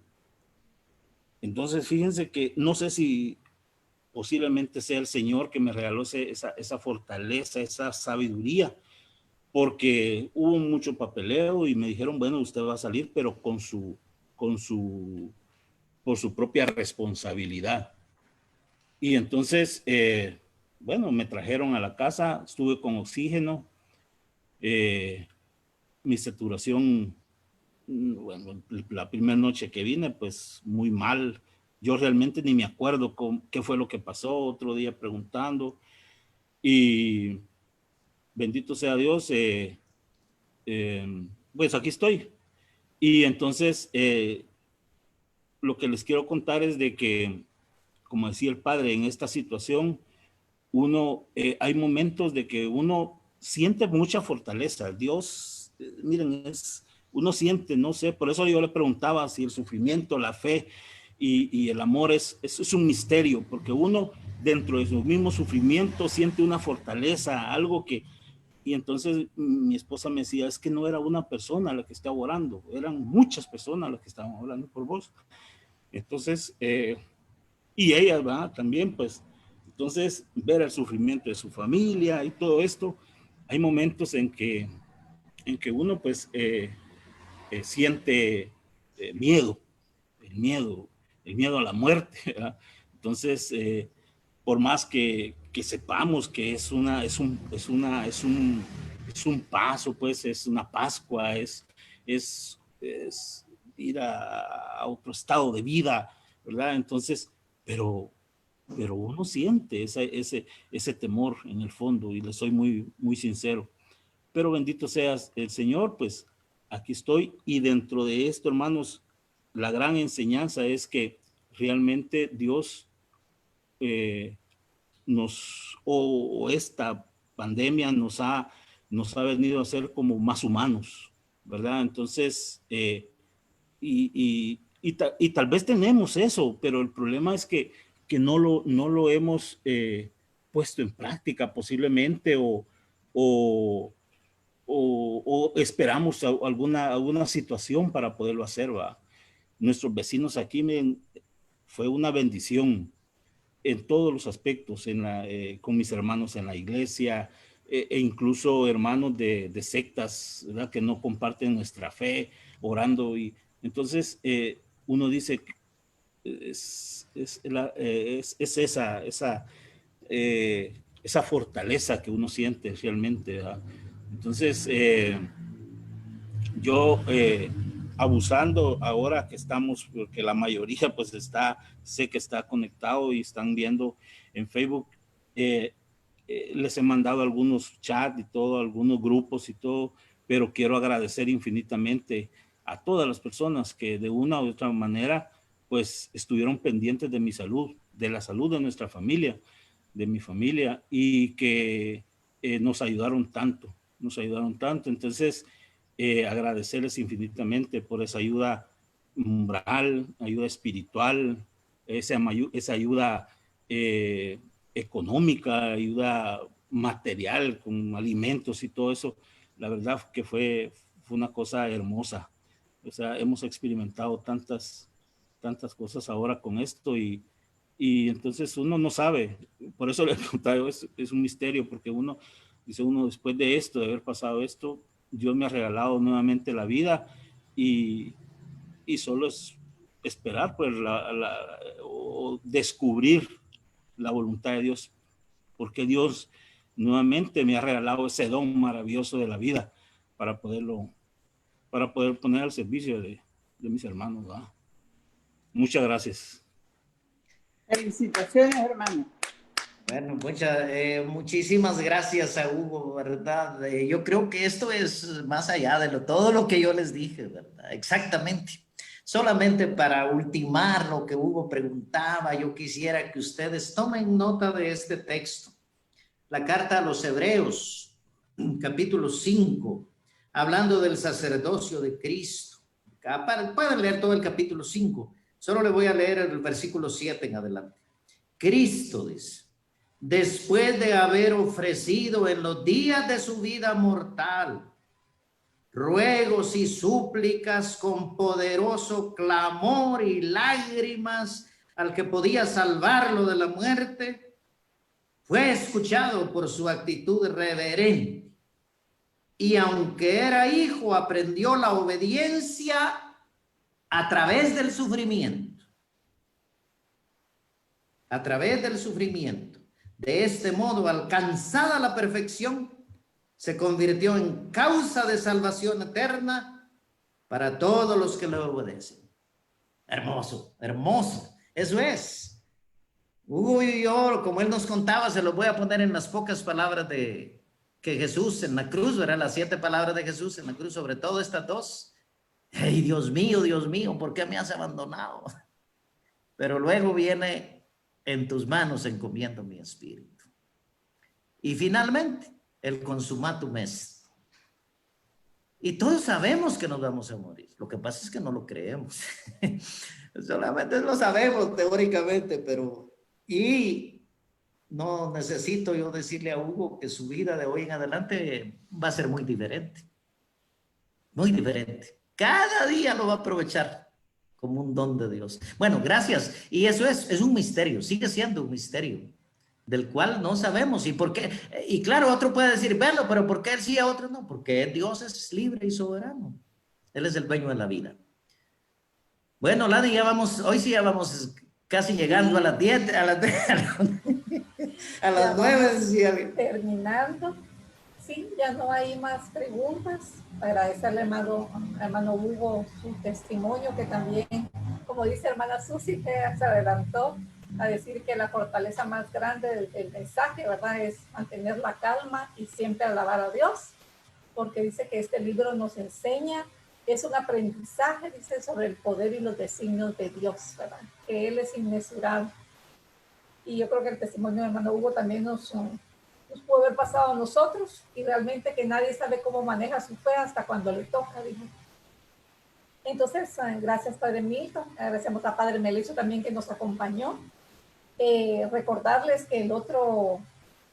Entonces fíjense que no sé si posiblemente sea el Señor que me regaló esa fortaleza, esa sabiduría, porque hubo mucho papeleo y me dijeron, bueno, usted va a salir, pero por su propia responsabilidad. Y entonces, bueno, me trajeron a la casa, estuve con oxígeno, mi saturación, bueno, la primera noche que vine, pues muy mal. Yo realmente ni me acuerdo qué fue lo que pasó, otro día preguntando. Y bendito sea Dios, pues aquí estoy. Y entonces, lo que les quiero contar es de que, como decía el padre, en esta situación, hay momentos de que uno siente mucha fortaleza. Dios, miren, uno siente, no sé, por eso yo le preguntaba si el sufrimiento, la fe y el amor es un misterio, porque uno dentro de su mismo sufrimiento siente una fortaleza, algo que... Y entonces mi esposa me decía, es que no era una persona la que estaba orando, eran muchas personas las que estaban orando por vos. Entonces, y ella, ¿verdad? También, pues, entonces, ver el sufrimiento de su familia y todo esto, hay momentos en que uno, pues, siente miedo, el miedo a la muerte, ¿verdad? Entonces, por más que sepamos que es un paso, pues, es una Pascua, es ir a otro estado de vida, ¿verdad? Entonces, pero uno siente ese temor en el fondo, y le soy muy, muy sincero. Pero bendito seas el Señor, pues aquí estoy. Y dentro de esto, hermanos, la gran enseñanza es que realmente Dios esta pandemia nos ha venido a hacer como más humanos, ¿verdad? Entonces, y tal vez tenemos eso, pero el problema es que no lo hemos puesto en práctica posiblemente, o esperamos alguna situación para poderlo hacer, ¿va? Nuestros vecinos aquí, fue una bendición en todos los aspectos, con mis hermanos en la iglesia, e incluso hermanos de sectas, ¿verdad?, que no comparten nuestra fe, orando. Y entonces uno dice, es esa fortaleza que uno siente realmente, ¿verdad? Entonces, yo abusando ahora que estamos, porque la mayoría pues sé que está conectado y están viendo en Facebook, les he mandado algunos chats y todo, algunos grupos y todo, pero quiero agradecer infinitamente a todas las personas que de una u otra manera pues estuvieron pendientes de mi salud, de la salud de nuestra familia, de mi familia, y que nos ayudaron tanto. Entonces, agradecerles infinitamente por esa ayuda moral, ayuda espiritual, esa ayuda económica, ayuda material con alimentos y todo eso. La verdad que fue una cosa hermosa. O sea, hemos experimentado tantas cosas ahora con esto y entonces uno no sabe. Por eso le he contado, es un misterio, porque uno dice, después de esto, de haber pasado esto, Dios me ha regalado nuevamente la vida y solo es esperar pues o descubrir la voluntad de Dios, porque Dios nuevamente me ha regalado ese don maravilloso de la vida para poder poner al servicio de mis hermanos, ¿verdad? Muchas gracias. Felicitaciones, hermano. Bueno, muchísimas gracias a Hugo, ¿verdad? Yo creo que esto es más allá de todo lo que yo les dije, ¿verdad? Exactamente. Solamente para ultimar lo que Hugo preguntaba, yo quisiera que ustedes tomen nota de este texto. La carta a los Hebreos, capítulo 5, hablando del sacerdocio de Cristo. Pueden leer todo el capítulo 5. Solo le voy a leer el versículo 7 en adelante. Cristo dice: después de haber ofrecido en los días de su vida mortal ruegos y súplicas con poderoso clamor y lágrimas al que podía salvarlo de la muerte, fue escuchado por su actitud reverente. Y aunque era hijo, aprendió la obediencia a través del sufrimiento. A través del sufrimiento. De este modo, alcanzada la perfección, se convirtió en causa de salvación eterna para todos los que le obedecen. Hermoso, hermoso. Eso es. Hugo y yo, como él nos contaba, se lo voy a poner en las pocas palabras que Jesús en la cruz, ¿verdad? Las 7 palabras de Jesús en la cruz, sobre todo estas 2. ¡Ay, Dios mío, ¿por qué me has abandonado? Pero luego viene: en tus manos encomiendo mi espíritu. Y finalmente, el consumatum est. Y todos sabemos que nos vamos a morir. Lo que pasa es que no lo creemos. Solamente lo sabemos teóricamente, pero... Y no necesito yo decirle a Hugo que su vida de hoy en adelante va a ser muy diferente. Muy diferente. Cada día lo va a aprovechar como un don de Dios. Bueno, gracias. Y eso es un misterio, sigue siendo un misterio del cual no sabemos. ¿Y por qué? Y claro, otro puede decir, velo, pero ¿por qué él sí, a otro no? Porque Dios es libre y soberano. Él es el dueño de la vida. Bueno, Ladi, hoy sí ya vamos casi llegando a las 10, a las 9. Terminando. Sí, ya no hay más preguntas. Agradecerle hermano Hugo su testimonio, que también, como dice hermana Susi, que se adelantó a decir que la fortaleza más grande del mensaje, ¿verdad?, es mantener la calma y siempre alabar a Dios, porque dice que este libro nos enseña, es un aprendizaje, dice, sobre el poder y los designios de Dios, ¿verdad?, que Él es inmesurable. Y yo creo que el testimonio de hermano Hugo también nos pudo haber pasado a nosotros, y realmente que nadie sabe cómo maneja su fe hasta cuando le toca, dijo. Entonces, gracias Padre Milton, agradecemos a Padre Melissa también que nos acompañó. Recordarles que el otro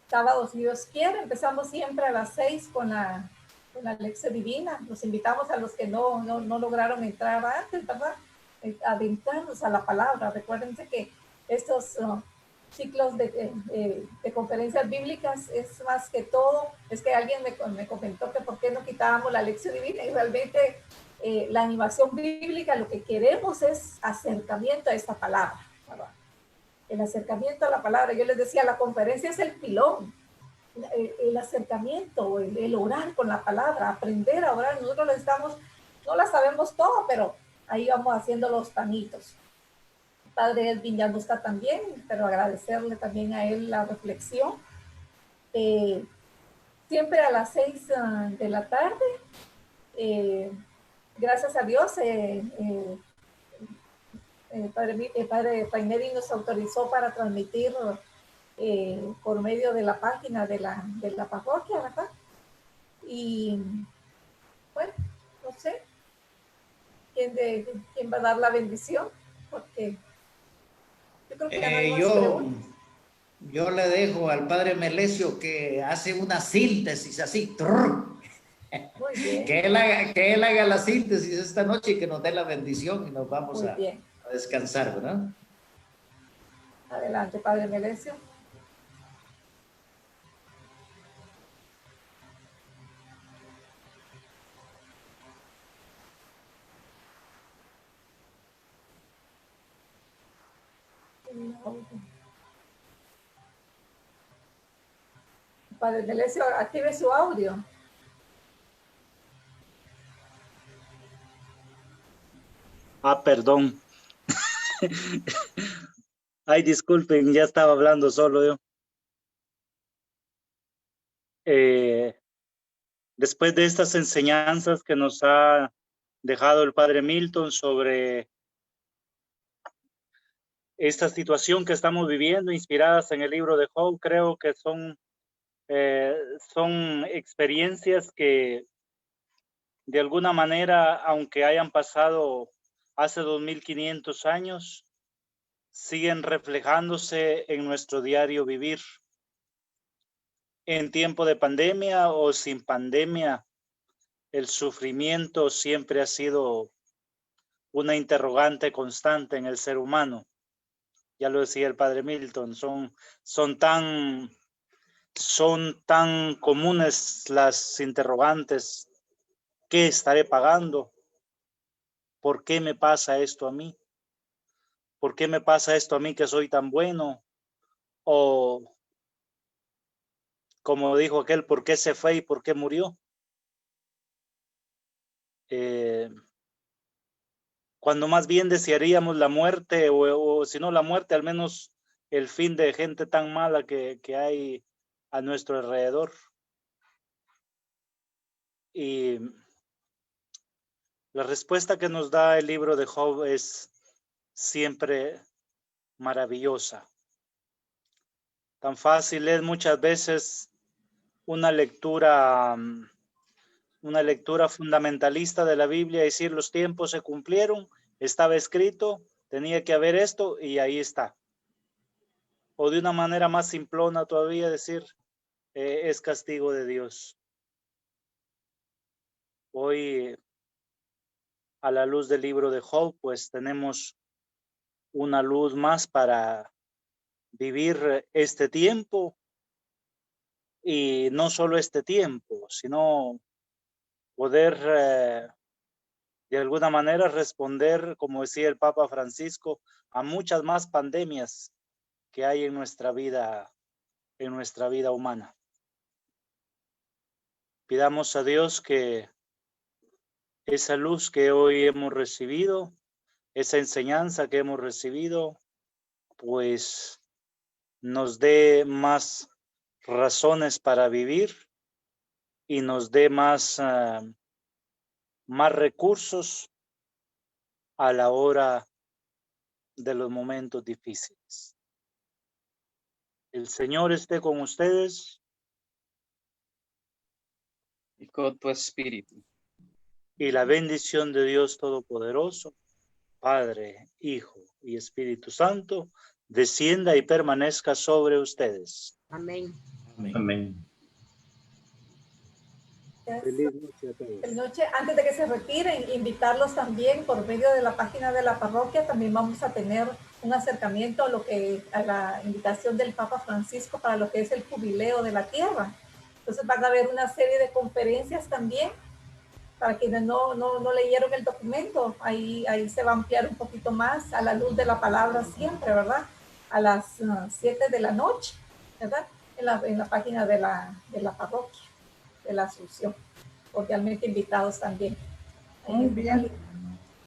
sábado, si Dios quiere, empezamos siempre a las 6 con la lección divina. Los invitamos a los que no lograron entrar antes, ¿verdad? adentrarnos a la palabra. Recuérdense que estos ciclos de conferencias bíblicas es más que todo, es que alguien me comentó que por qué no quitábamos la lección divina, y realmente la animación bíblica lo que queremos es acercamiento a esta palabra, ¿verdad? El acercamiento a la palabra. Yo les decía, la conferencia es el pilón, el acercamiento, el orar con la palabra, aprender a orar. Nosotros no la sabemos todo, pero ahí vamos haciendo los panitos. Padre Edwin ya no está también, pero agradecerle también a él la reflexión. Siempre a las 6 de la tarde, gracias a Dios, Padre Raineri nos autorizó para transmitir por medio de la página de la parroquia, ¿verdad? Y bueno, no sé quién va a dar la bendición, porque yo creo que ya no hay más preguntas. Yo le dejo al Padre Melesio que hace una síntesis así. Muy bien. Que él haga la síntesis esta noche y que nos dé la bendición y nos vamos a descansar, ¿verdad? Adelante, Padre Melesio. Padre Melesio, active su audio. Perdón. Ay, disculpen, ya estaba hablando solo yo. Después de estas enseñanzas que nos ha dejado el Padre Milton sobre esta situación que estamos viviendo, inspiradas en el libro de Job, creo que son experiencias que de alguna manera, aunque hayan pasado hace 2500 años, siguen reflejándose en nuestro diario vivir. En tiempo de pandemia o sin pandemia, el sufrimiento siempre ha sido una interrogante constante en el ser humano. Ya lo decía el Padre Milton, son tan comunes las interrogantes. ¿Qué estaré pagando? ¿Por qué me pasa esto a mí? ¿Por qué me pasa esto a mí que soy tan bueno? O, como dijo aquel, ¿por qué se fue y por qué murió? Cuando más bien desearíamos la muerte, o si no la muerte, al menos el fin de gente tan mala que hay a nuestro alrededor. Y la respuesta que nos da el libro de Job es siempre maravillosa. Tan fácil es muchas veces una lectura fundamentalista de la Biblia, decir los tiempos se cumplieron, estaba escrito, tenía que haber esto y ahí está. O de una manera más simplona todavía decir, es castigo de Dios. Hoy, a la luz del libro de Job, pues tenemos una luz más para vivir este tiempo, y no solo este tiempo, sino poder de alguna manera responder, como decía el Papa Francisco, a muchas más pandemias que hay en nuestra vida humana. Pidamos a Dios que esa luz que hoy hemos recibido, esa enseñanza que hemos recibido, pues nos dé más razones para vivir y nos dé más recursos a la hora de los momentos difíciles. El Señor esté con ustedes. Y con tu espíritu. Y la bendición de Dios Todopoderoso, Padre, Hijo y Espíritu Santo, descienda y permanezca sobre ustedes. Amén. Amén. Feliz noche a todos. Feliz noche. Antes de que se retiren, invitarlos también por medio de la página de la parroquia. También vamos a tener un acercamiento a la invitación del Papa Francisco para lo que es el jubileo de la tierra. Entonces van a haber una serie de conferencias también. Para quienes no leyeron el documento, ahí se va a ampliar un poquito más a la luz de la palabra siempre, ¿verdad? A las 7 de la noche, ¿verdad? En la página de la parroquia de la Asunción. Cordialmente invitados también. Muy bien.